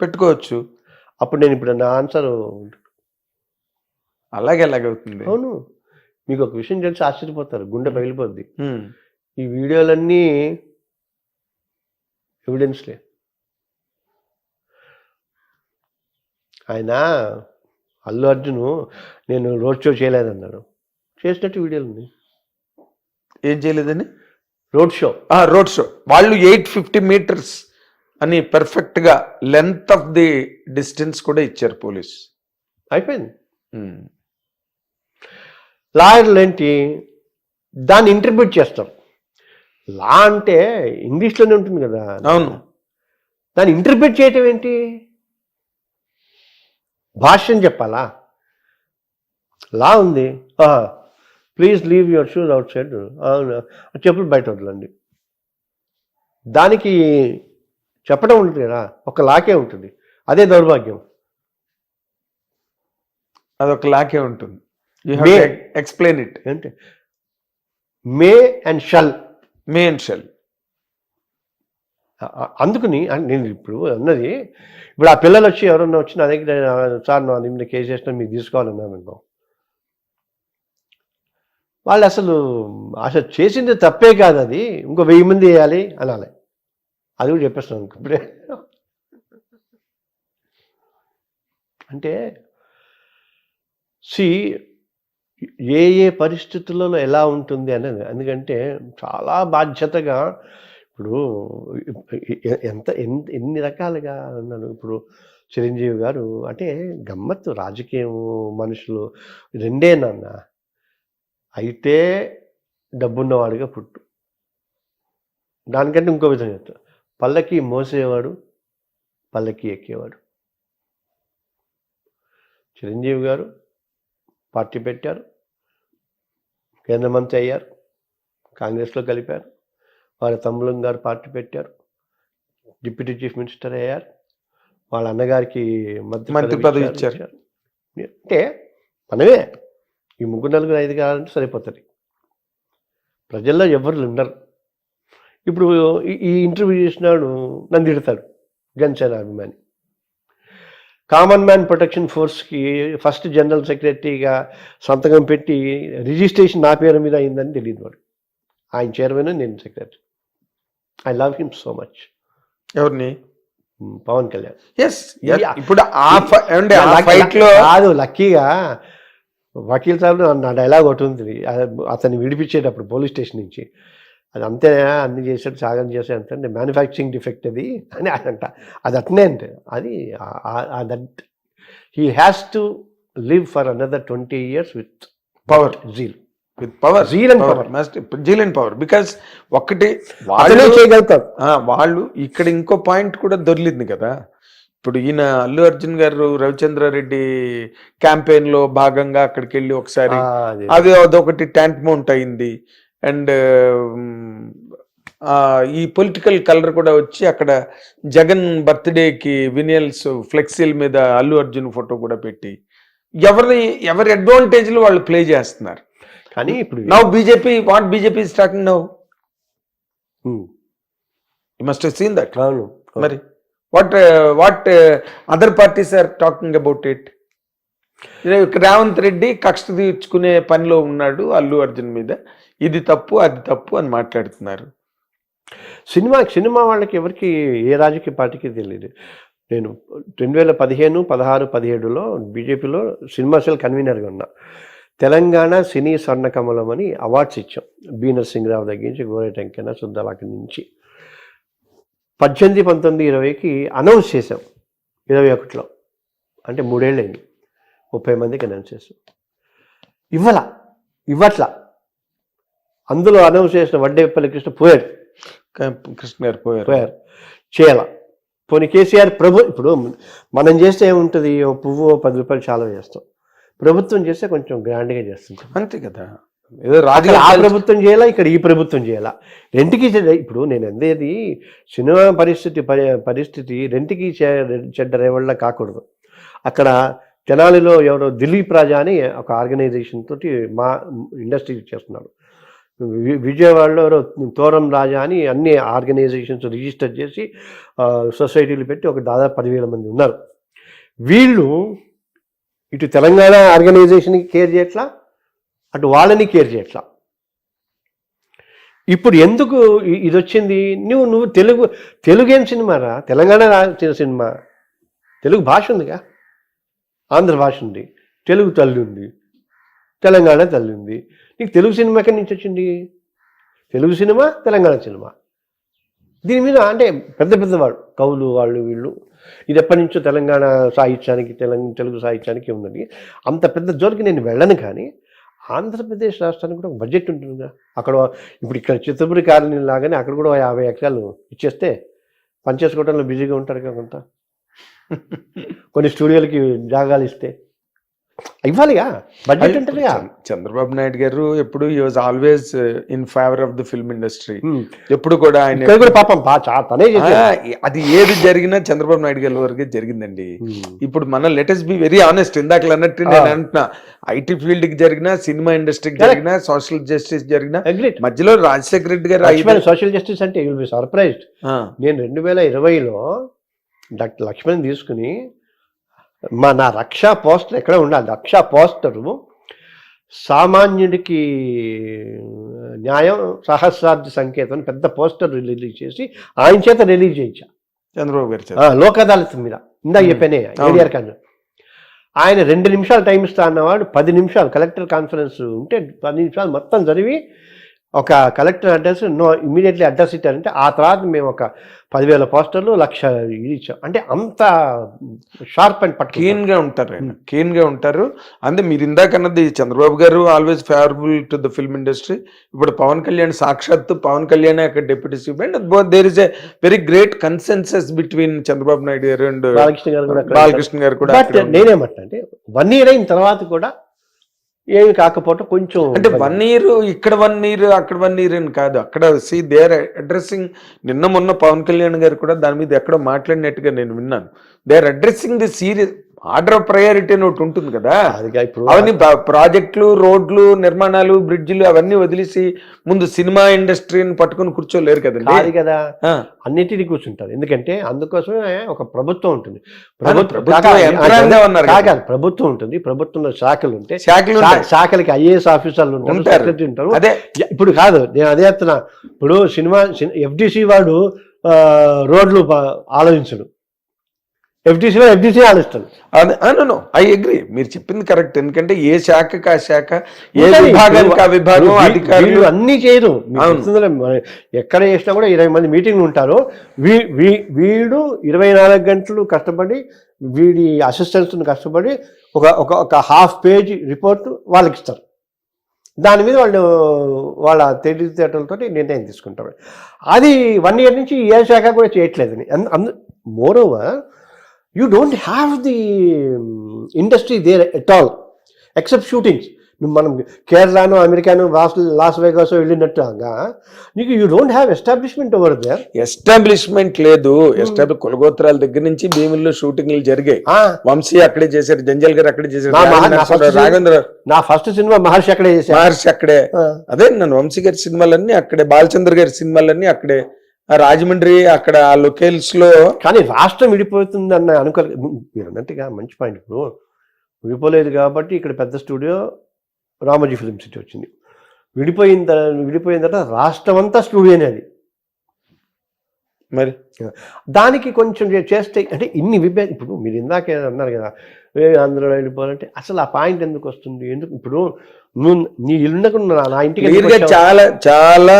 పెట్టుకోవచ్చు. అప్పుడు నేను ఇప్పుడు నా ఆన్సర్ అలాగవుతుంది. అవును, మీకు ఒక విషయం తెలిసి ఆశ్చర్యపోతారు, గుండె పగిలిపోద్ది. ఈ వీడియోలన్నీ ఎవిడెన్స్లే. ఆయన అల్లు అర్జున్ నేను రోడ్ షో చేయలేదన్నాడు. చేసినట్టు వీడియోలు ఉన్నాయి. ఏం చేయలేదని? Road show. వాళ్ళు 850 meters అని పర్ఫెక్ట్ గా లెంత్ ఆఫ్ ది డిస్టెన్స్ కూడా ఇచ్చారు పోలీస్. అయిపోయింది. లాయర్లు ఏంటి దాన్ని ఇంటర్ప్రిట్ చేస్తారు. లా అంటే ఇంగ్లీష్లోనే ఉంటుంది కదా. అవును, దాన్ని ఇంటర్ప్రిట్ చేయటం ఏంటి? భాష్యం చెప్పాలా? లా ఉంది, please leave your shoes out side, అవును చెప్పులు బయట వదలండి. దానికి చెప్పడం ఉంటుంది కదా, ఒక లాకే ఉంటుంది. అదే దౌర్భాగ్యం. అదొక లాకే ఉంటుంది. Explain it. అంటే మే అండ్ షల్. అందుకని నేను ఇప్పుడు అన్నది, ఇప్పుడు ఆ పిల్లలు వచ్చి ఎవరన్నా వచ్చి నా దగ్గర సార్ నా మీద కేసు చేసినా మీకు తీసుకోవాలన్నాను అనుకో, వాళ్ళు అసలు చేసింది తప్పే కాదు, అది ఇంకో 1000 మంది వేయాలి అనాలి. అది కూడా చెప్పేస్తాను ఇప్పుడే. అంటే ఏ పరిస్థితులలో ఎలా ఉంటుంది అనేది. ఎందుకంటే చాలా బాధ్యతగా ఇప్పుడు ఎన్ని రకాలుగా ఉన్నాను. ఇప్పుడు చిరంజీవి గారు అంటే గమ్మత్తు రాజకీయం మనుషులు రెండే నాన్న. అయితే డబ్బున్నవాడిగా పుట్టు, దానికంటే ఇంకో విధంగా చెప్తా, పల్లకి మోసేవాడు, పల్లకి ఎక్కేవాడు. చిరంజీవి గారు పార్టీ పెట్టారు, కేంద్ర మంత్రి అయ్యారు, కాంగ్రెస్లో కలిపారు. వాళ్ళ తమ్ములం గారు పార్టీ పెట్టారు, డిప్యూటీ చీఫ్ మినిస్టర్ అయ్యారు. వాళ్ళ అన్నగారికి మంత్రి పదవి ఇచ్చారు. అంటే మనమే ఈ 3-4-5 కావాలంటే సరిపోతుంది. ప్రజల్లో ఎవరు ఉండరు. ఇప్పుడు ఈ ఇంటర్వ్యూ చేసినాడు నన్ను తిడతాడు, జనసేన అభిమాని. కామన్ మ్యాన్ ప్రొటెక్షన్ ఫోర్స్కి ఫస్ట్ జనరల్ సెక్రటరీగా సంతకం పెట్టి రిజిస్ట్రేషన్ నా పేరు మీద అయిందని తెలియదు వాడు. ఆయన చైర్మన్, నేను secretary. I love him so much. ఎవరిని? పవన్ కళ్యాణ్. ఇప్పుడు కాదు, లక్కీగా వకీల్ సాబ్ నా డైలాగ్ ఒకటి ఉంది, అతన్ని విడిపించేటప్పుడు పోలీస్ స్టేషన్ నుంచి, అది అంతే అన్ని చేసాడు, సాగం చేసాడు అంటే మ్యానుఫ్యాక్చరింగ్ డిఫెక్ట్ అది అని అంట. అది అట్నే అంటే అది that he has to live for another 20 years with power, zeal, with power, zeal and power, zeal and power. Because ఒక్కటి వాళ్ళు చేయగలుగుతారు. వాళ్ళు ఇక్కడ ఇంకో పాయింట్ కూడా దొరికింది కదా. ఇప్పుడు ఈయన అల్లు అర్జున్ గారు రవిచంద్రారెడ్డి క్యాంపెయిన్ లో భాగంగా అక్కడికి వెళ్ళి ఒకసారి అదొకటి ట్యాంక్ మౌంట్ అయింది. అండ్ ఈ పొలిటికల్ కలర్ కూడా వచ్చి అక్కడ జగన్ బర్త్డేకి వినియల్స్ ఫ్లెక్సీల మీద అల్లు అర్జున్ ఫోటో కూడా పెట్టి ఎవరి అడ్వాంటేజ్లు వాళ్ళు ప్లే చేస్తున్నారు. కానీ ఇప్పుడు now BJP, what BJP is talking now, you must have seen that. మరి what other parties are talking about it. Revanth Reddy కక్ష తీర్చుకునే పనిలో ఉన్నాడు అల్లు అర్జున్ మీద, ఇది తప్పు అది తప్పు అని మాట్లాడుతున్నారు. సినిమా వాళ్ళకి ఎవరికి ఏ రాజకీయ పార్టీకి తెలియదు. నేను 2015, 16, 17లో బీజేపీలో సినిమా సెల్ కన్వీనర్గా ఉన్నా. తెలంగాణ సినీ స్వర్ణకమలం అని అవార్డ్స్ ఇచ్చాం. బి నరసింహరావు దగ్గర నుంచి గోరేటి వెంకన్న, సుద్దాలకి నుంచి 18, 19, 20కి అనౌన్స్ చేసాం. 21లో అంటే 3 ఏళ్ళు అయింది. 30 మందికి అనౌన్స్ చేసాం. ఇవ్వట్లా. అందులో అనౌన్స్ చేసిన వడ్డేపల్లి కృష్ణ పోయాడు, కృష్ణ గారు పోయారు చేయాల. పోనీ కేసీఆర్ ఇప్పుడు మనం చేస్తే ఏముంటుంది, ఓ పువ్వు 10 రూపాయలు చాలా చేస్తాం. ప్రభుత్వం చేస్తే కొంచెం గ్రాండ్గా చేస్తుంటాం, అంతే కదా. ఏదో ఆ ప్రభుత్వం చేయాలా, ఇక్కడ ఈ ప్రభుత్వం చేయాలా, రెంటికి. ఇప్పుడు నేను అందేది సినిమా పరిస్థితి రెంటికి చెడ్డ రేవళ్ళ కాకూడదు. అక్కడ తెనాలిలో ఎవరో దిలీప్ రాజా అని ఒక ఆర్గనైజేషన్ తోటి మా ఇండస్ట్రీ చేస్తున్నాడు. విజయవాడలో ఎవరో తోరం రాజా అని అన్ని ఆర్గనైజేషన్స్ రిజిస్టర్ చేసి సొసైటీలు పెట్టి ఒక దాదాపు 10,000 మంది ఉన్నారు. వీళ్ళు ఇటు తెలంగాణ ఆర్గనైజేషన్కి కేర్ చేయట్లా, అటు వాళ్ళని కేర్ చేయట్లా. ఇప్పుడు ఎందుకు ఇది వచ్చింది? నువ్వు తెలుగేం సినిమారా, తెలంగాణ సినిమా, తెలుగు భాష ఉందిగా, ఆంధ్ర భాష ఉంది, తెలుగు తల్లి ఉంది, తెలంగాణ తల్లి ఉంది. నీకు తెలుగు సినిమా ఎక్కడి నుంచి వచ్చింది? Telugu cinema, Telangana cinema. దీని మీద అంటే పెద్దవాళ్ళు కవులు వాళ్ళు వీళ్ళు ఇది ఎప్పటి నుంచో తెలంగాణ సాహిత్యానికి తెలుగు సాహిత్యానికి ఉన్నది. అంత పెద్ద జోలికి నేను వెళ్ళను. కానీ ఆంధ్రప్రదేశ్ రాష్ట్రానికి కూడా ఒక బడ్జెట్ ఉంటుందిగా. అక్కడ ఇప్పుడు ఇక్కడ చిత్తూరు కాలనీ లాగానే అక్కడ కూడా 50 ఎకరాలు ఇచ్చేస్తే పనిచేసుకోవడంలో బిజీగా ఉంటారు కదా. కొంత కొన్ని స్టూడియోలకి జాగాలు ఇస్తే ఇవ్వాలిగా, బడ్జెట్ ఉంటుందిగా. చంద్రబాబు నాయుడు గారు ఎప్పుడు హి was always in favour of the film industry. ఎప్పుడు కూడా ఆయన పాపం తనే అది ఏది జరిగినా చంద్రబాబు నాయుడు గారి వరకే జరిగిందండి. ఇప్పుడు మనం లెటెస్ట్ బి వెరీ ఆనెస్ట్. ఇందాక అన్నట్టు నేను అంటున్నా, ఐటీ ఫీల్డ్ కి జరిగినా, సినిమా ఇండస్ట్రీకి జరిగినా, సోషల్ జస్టిస్ జరిగినా, మధ్యలో రాజశేఖర రెడ్డి గారు సోషల్ జస్టిస్ అంటే యు విల్ బి సర్ప్రైజ్డ్. నేను 2020లో డాక్టర్ లక్ష్మణ్ తీసుకుని నా రక్షా పోస్టర్ ఎక్కడ ఉండాలి, రక్షా పోస్టరు సామాన్యుడికి న్యాయం సహస్రాబ్ది సంకేతం అని పెద్ద పోస్టర్ రిలీజ్ చేసి ఆయన చేత రిలీజ్ చేయించా. చంద్రబాబు గారు లోక్ అదాలత్ మీద ఇందా చెప్పానే ఏడిఆర్ ఖాన్. ఆయన 2 నిమిషాలు టైం ఇస్తా అన్నవాడు 10 నిమిషాలు, కలెక్టర్ కాన్ఫరెన్స్ ఉంటే 10 నిమిషాలు మొత్తం చదివి ఒక collector address no immediately address ఇచ్చారంటే ఆ తర్వాత మేము ఒక 10,000 పోస్టర్లు 1,00,000 ఇది ఇచ్చాం. అంటే అంత షార్ప్ అండ్ పట్టు కీన్ గా ఉంటారు ఆయన, కీన్ గా ఉంటారు. అంటే మీరు ఇందాక అన్నది Chandrababu garu always favourable to the film industry. ఇప్పుడు పవన్ కళ్యాణ్ సాక్షాత్తు పవన్ కళ్యాణ్ అక్కడ deputy CM. There is a very great consensus between Chandrababu Naidu garu and Balakrishna గారు కూడా. బట్ నేనేమంటా అంటే 1 year అయిన తర్వాత కూడా ఏమి కాకపోతే కొంచెం అంటే 1 year ఇక్కడ 1 year అక్కడ 1 year అని కాదు. అక్కడ సి దే ఆర్ అడ్రస్సింగ్. నిన్న మొన్న పవన్ కళ్యాణ్ గారు కూడా దాని మీద ఎక్కడో మాట్లాడినట్టుగా నేను విన్నాను. They are addressing the serious order of priority అని ఒకటి ఉంటుంది కదా. అవన్నీ ప్రాజెక్టులు, రోడ్లు, నిర్మాణాలు, బ్రిడ్జిలు అవన్నీ వదిలేసి ముందు సినిమా ఇండస్ట్రీని పట్టుకుని కూర్చోలేరు కదండి. అది కదా, అన్నిటినీ కూర్చుంటారు. ఎందుకంటే అందుకోసమే ఒక ప్రభుత్వం ఉంటుంది. ప్రభుత్వం ఉంటుంది, ప్రభుత్వంలో శాఖలు ఉంటాయి, శాఖలకి ఐఏఎస్ ఆఫీసర్లు ఉంటారు, సెక్రటరీ ఉంటారు. అదే ఇప్పుడు కాదు, నేను అదే చెప్తున్నా. ఇప్పుడు ఎఫ్డిసి వాడు రోడ్లు ఆలోచించడు, ఎఫ్డిసి ఆలోచిస్తాడు. ఐ అగ్రీ, మీరు చెప్పింది కరెక్ట్. ఎందుకంటే ఏ శాఖకి ఆ శాఖ, ఏ విభాగానికి ఆ విభాగం, అధికారులు అన్ని చేయరు. ఎక్కడ చేసినా కూడా 20 మంది మీటింగ్లు ఉంటారు. వీడు 24 గంటలు కష్టపడి వీడి అసిస్టెంట్స్ని కష్టపడి ఒక హాఫ్ పేజ్ రిపోర్ట్ వాళ్ళకి ఇస్తారు. దాని మీద వాళ్ళ తెలివితేటలతో నిర్ణయం తీసుకుంటారు. అది 1 year నుంచి ఏ శాఖ కూడా చేయట్లేదని. Moreover you don't have the industry there at all except shootings. మనం కేరళను, అమెరికాను, లాస్ వేగాస్ వెళ్ళినట్టుగా నీకు you don't have establishment over there. Establishment లేదు. కులగోత్రాల దగ్గర నుంచి భీముల్లో షూటింగ్లు జరిగాయి. వంశీ అక్కడే చేశారు, జంజల్ గారు అక్కడే చేశారు, రాఘవేంద్ర. నా ఫస్ట్ సినిమా మహర్షి అక్కడే చేశారు. మహర్షి అక్కడే. అదే నన్ను వంశీ గారి సినిమాలన్నీ అక్కడే, బాలచంద్ర గారి సినిమాలన్నీ అక్కడే, రాజమండ్రి అక్కడ ఆ లొకేల్స్ లో. కానీ రాష్ట్రం విడిపోతుంది అన్న అనుకోలేదు మీరు అన్నట్టుగా. మంచి పాయింట్. ఇప్పుడు విడిపోలేదు కాబట్టి ఇక్కడ పెద్ద స్టూడియో రామోజీ ఫిల్మ్ సిటీ వచ్చింది. విడిపోయిన తర్వాత రాష్ట్రం అంతా స్టూడియోనే అది. మరి దానికి కొంచెం చేస్తే అంటే ఇన్ని ఇప్పుడు మీరు ఇందాకే అన్నారు కదా ఆంధ్రలో వెళ్ళిపోవాలంటే, అసలు ఆ పాయింట్ ఎందుకు వస్తుంది? ఎందుకు ఇప్పుడు నువ్వు నీ ఇల్లుకు నా ఇంటికి చాలా చాలా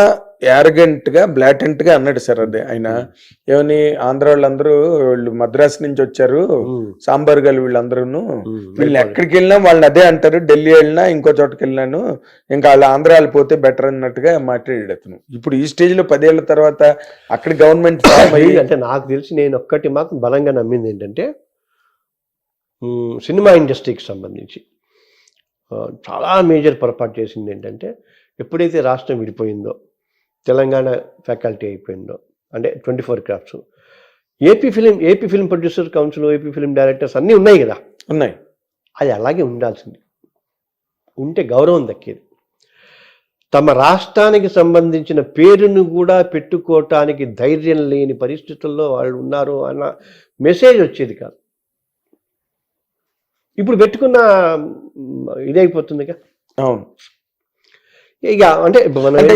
యారగెంట్ గా, బ్లాటెంట్ గా అన్నాడు సార్. అదే ఆయన ఏమని, ఆంధ్ర వాళ్ళందరూ వీళ్ళు మద్రాసు నుంచి వచ్చారు, సాంబార్ గారు వీళ్ళందరూ, వీళ్ళు ఎక్కడికి వెళ్ళినా వాళ్ళని అదే అంటారు. ఢిల్లీ వెళ్ళినా, ఇంకో చోటకి వెళ్ళినాను, ఇంకా వాళ్ళు ఆంధ్ర వాళ్ళు పోతే బెటర్ అన్నట్టుగా మాట్లాడాడు అతను. ఇప్పుడు ఈ స్టేజ్ లో 10 ఏళ్ల తర్వాత అక్కడ గవర్నమెంట్ అంటే నాకు తెలిసి నేను ఒక్కటి మాత్రం బలంగా నమ్మింది ఏంటంటే, సినిమా ఇండస్ట్రీకి సంబంధించి చాలా మేజర్ పొరపాటు చేసింది ఏంటంటే, ఎప్పుడైతే రాష్ట్రం విడిపోయిందో, తెలంగాణ ఫ్యాకల్టీ అయిపోయిందో, అంటే 24 crafts, AP film producer council, AP film directors అన్నీ ఉన్నాయి కదా, ఉన్నాయి. అది అలాగే ఉండాల్సింది. ఉంటే గౌరవం దక్కేది. తమ రాష్ట్రానికి సంబంధించిన పేరును కూడా పెట్టుకోవటానికి ధైర్యం లేని పరిస్థితుల్లో వాళ్ళు ఉన్నారు అన్న మెసేజ్ వచ్చేది కాదు. ఇప్పుడు పెట్టుకున్న ఇదైపోతుందిగా. అవును. ఇక అంటే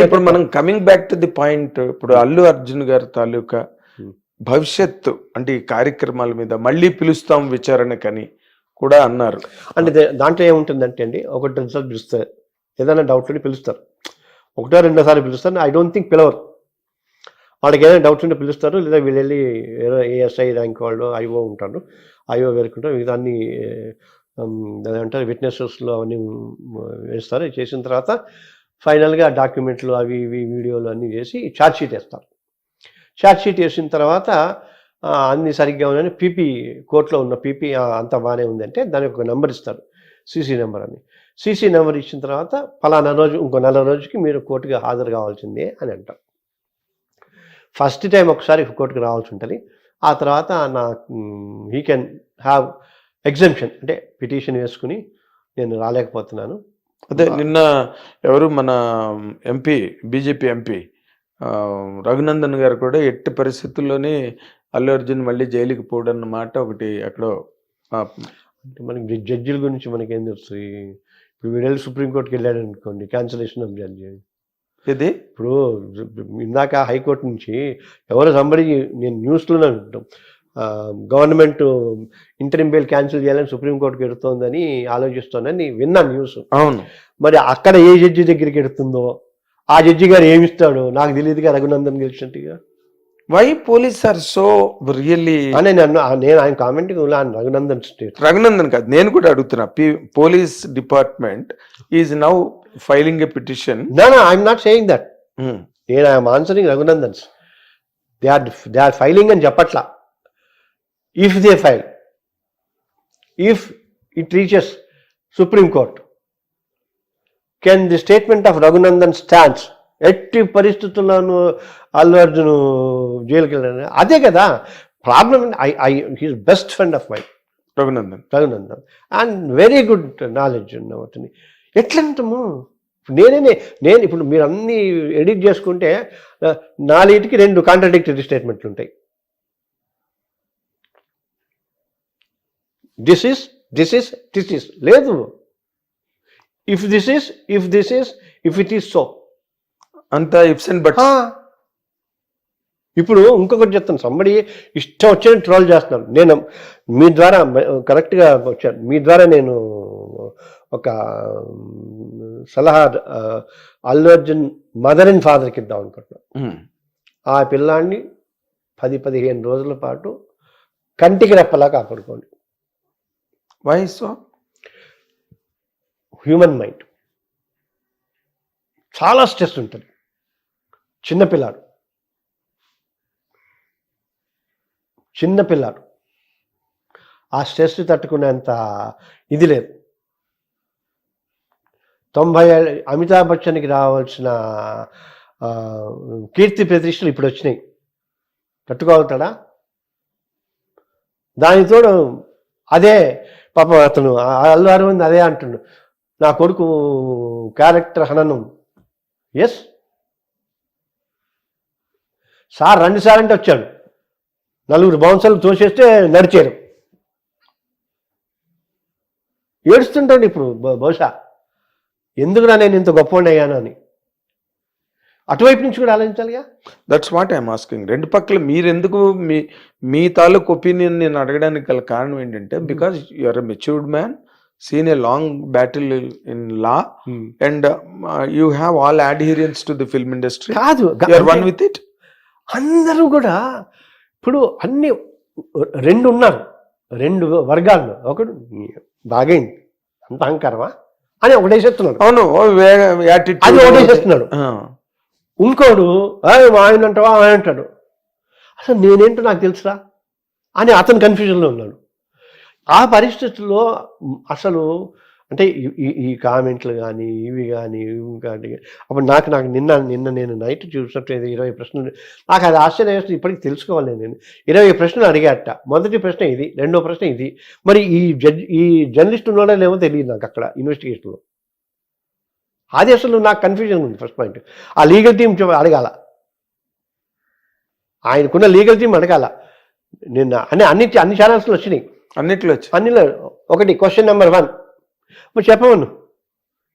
ఇప్పుడు మనం coming back to the point, ఇప్పుడు అల్లు అర్జున్ గారి తాలూకా భవిష్యత్తు అంటే ఈ కార్యక్రమాల మీద మళ్ళీ పిలుస్తాం విచారణకని కూడా అన్నారు. అంటే దాంట్లో ఏముంటుందంటే అండి, ఒకటి 2 సార్లు పిలుస్తారు, ఏదైనా డౌట్ ఉంటే పిలుస్తారు, 1-2 సార్లు పిలుస్తారు. ఐ డోంట్ థింక్ పిలవరు. వాళ్ళకి ఏదైనా డౌట్స్ ఉంటే పిలుస్తారు, లేదా వీళ్ళు వెళ్ళి ఏఎస్ఐ ర్యాంక్ వాళ్ళు ఐఓ ఉంటారు, ఐఓ వేరుకుంటారు, మిగతా అన్ని అదేమంటారు విట్నెసెస్లో అవన్నీ వేస్తారు. చేసిన తర్వాత ఫైనల్గా డాక్యుమెంట్లు అవి ఇవి వీడియోలు అన్నీ చేసి ఛార్జ్షీట్ వేస్తారు. ఛార్జ్షీట్ వేసిన తర్వాత అన్నీ సరిగ్గా ఉన్నాయని పీపీ కోర్టులో ఉన్న పీపీ అంతా బాగానే ఉందంటే దానికి ఒక నెంబర్ ఇస్తారు, సీసీ నెంబర్ అని. సీసీ నెంబర్ ఇచ్చిన తర్వాత ఫలానా రోజు ఇంకో 4 రోజుకి మీరు కోర్టుగా హాజరు కావాల్సిందే అని అంటారు. ఫస్ట్ టైం ఒకసారి కోర్టుకు రావాల్సి ఉంటుంది. ఆ తర్వాత హీ కెన్ హ్యావ్ ఎగ్జంప్షన్, అంటే పిటిషన్ వేసుకుని నేను రాలేకపోతున్నాను. అదే నిన్న ఎవరు మన ఎంపీ, బీజేపీ ఎంపీ రఘునందన్ గారు కూడా ఎట్టి పరిస్థితుల్లోనే అల్లు అర్జున్ మళ్ళీ జైలుకి పోవడం అన్నమాట ఒకటి ఎక్కడో. అంటే మనకి జడ్జిల గురించి మనకేం తెలుస్తుంది? ఇప్పుడు వీడెళ్ళి సుప్రీంకోర్టుకి వెళ్ళాడు అనుకోండి, క్యాన్సలేషన్ ఆఫ్ జడ్జి. ఇది ఇప్పుడు ఇందాక హైకోర్టు నుంచి ఎవరో సంబడి, నేను న్యూస్లోనే ఉంటాం, గవర్నమెంట్ ఇంటరిమ్ బెయిల్ క్యాన్సిల్ చేయాలని సుప్రీంకోర్టుకి ఎడుతోందని ఆలోచిస్తోందని విన్నాను న్యూస్. అవును. మరి అక్కడ ఏ జడ్జి దగ్గరికి ఎడుతుందో ఆ జడ్జి గారు ఏమిస్తాడు నాకు తెలియదుగా, రఘునందన్ గెలిచినట్టుగా. Why police are so really నేను ఆయన కామెంట్ రఘునందన్ స్టేట్. రఘునందన్ కాదు, నేను కూడా అడుగుతున్నా. Police department is now filing a petition. I'm not saying that. నేను I'm answering Raghunandan's. They are filing అని చెప్పట్లా. If they file, if it reaches supreme court, can the statement of Raghunandan stands? ఎట్టి పరిస్థితుల్లోనూ అల్లు అర్జున్ జైలుకి వెళ్ళాను, అదే కదా problem. He's best friend of my Raghunandan and very good knowledge ఉన్నతని. ఎట్లంటాము నేను ఇప్పుడు మీరు అన్ని ఎడిట్ చేసుకుంటే 4కి 2 కాంట్రడిక్టరీ స్టేట్మెంట్లు ఉంటాయి. దిస్ ఇస్ లేదు. ఇఫ్ ఇట్ ఈస్ సో అంతా ఇఫ్స్ అండ్ బట్స్. ఇప్పుడు ఇంకొకటి చెప్తాను, సంబడి ఇష్టం వచ్చిన ట్రోల్ చేస్తున్నాను. నేను మీ ద్వారా కరెక్ట్గా వచ్చాను, మీ ద్వారా నేను ఒక సలహా అల్లు అర్జున్ మదర్ అండ్ ఫాదర్కి ఇద్దాం అనుకుంటున్నాను. ఆ పిల్లాన్ని 10-15 రోజుల పాటు కంటికి రెప్పలా కాపాడుకోండి. Why so? హ్యూమన్ మైండ్ చాలా స్ట్రెస్ ఉంటుంది. చిన్నపిల్లాడు ఆ స్ట్రెస్ తట్టుకునేంత ఇది లేదు. 90 అమితాబ్ బచ్చన్కి రావాల్సిన కీర్తి ప్రతిష్టలు ఇప్పుడు వచ్చినాయి. తట్టుకోగలుగుతాడా? దానితోడు అదే పాపం అతను అల్లు అరవింద్ అదే అంటుండు, నా కొడుకు క్యారెక్టర్ హననం. ఎస్ సార్ 2 సార్లు అంటే వచ్చాడు, 4 బౌన్సర్లు తోసేస్తే నడిచారు. ఏడుస్తుంటాడు ఇప్పుడు బహుశా, ఎందుకురా నేను ఇంత గొప్పవాడిని అయ్యాను అని. అటువైపు నుంచి కూడా ఆలోచించాలిగా. That's what I'm asking. 2 పక్కల మీరెందుకు మీ తాలూకు ఒపీనియన్ నేను అడగడానికి గల కారణం ఏంటంటే, because you are a matured man, seen a long battle in law, and you have all adherence to the film industry. కాదు, you are one with it. అందరూ కూడా ఇప్పుడు అన్ని 2 ఉన్నారు, 2 వర్గాలు. ఒకడు బాగైంది అంత అహంకారమా అని ఒకటేసేస్తున్నాడు. అవును, అది ఒకటేసేస్తున్నాడు. ఇంకోడు ఆయన అంటావా ఆయన అంటాడు, అసలు నేనేంటో నాకు తెలుసురా అని అతను కన్ఫ్యూజన్లో ఉన్నాడు. ఆ పరిస్థితుల్లో అసలు అంటే ఈ కామెంట్లు కానీ ఇవి కానీ అప్పుడు నాకు నిన్న నేను నైట్ చూసినట్టు 20 ప్రశ్నలు నాకు అది ఆశ్చర్యం వేస్తుంది. ఇప్పటికి తెలుసుకోవాలి. నేను 20 ప్రశ్నలు అడిగాట. మొదటి ప్రశ్న ఇది, రెండో ప్రశ్న ఇది. మరి ఈ జర్నలిస్ట్ ఉన్నాడో లేవో తెలియదు నాకు అక్కడ ఇన్వెస్టిగేషన్లో. అది అసలు నాకు కన్ఫ్యూజన్ ఉంది. ఫస్ట్ పాయింట్, ఆ లీగల్ టీం అడగాల, ఆయనకున్న లీగల్ టీం అడగాల. నిన్న అన్ని ఛానల్స్లో వచ్చినాయి, అన్నిలో ఒకటి క్వశ్చన్ నెంబర్ 1 మరి చెప్పమను.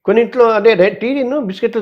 కొన్నింట్లో అంటే టీవీను బిస్కెట్లు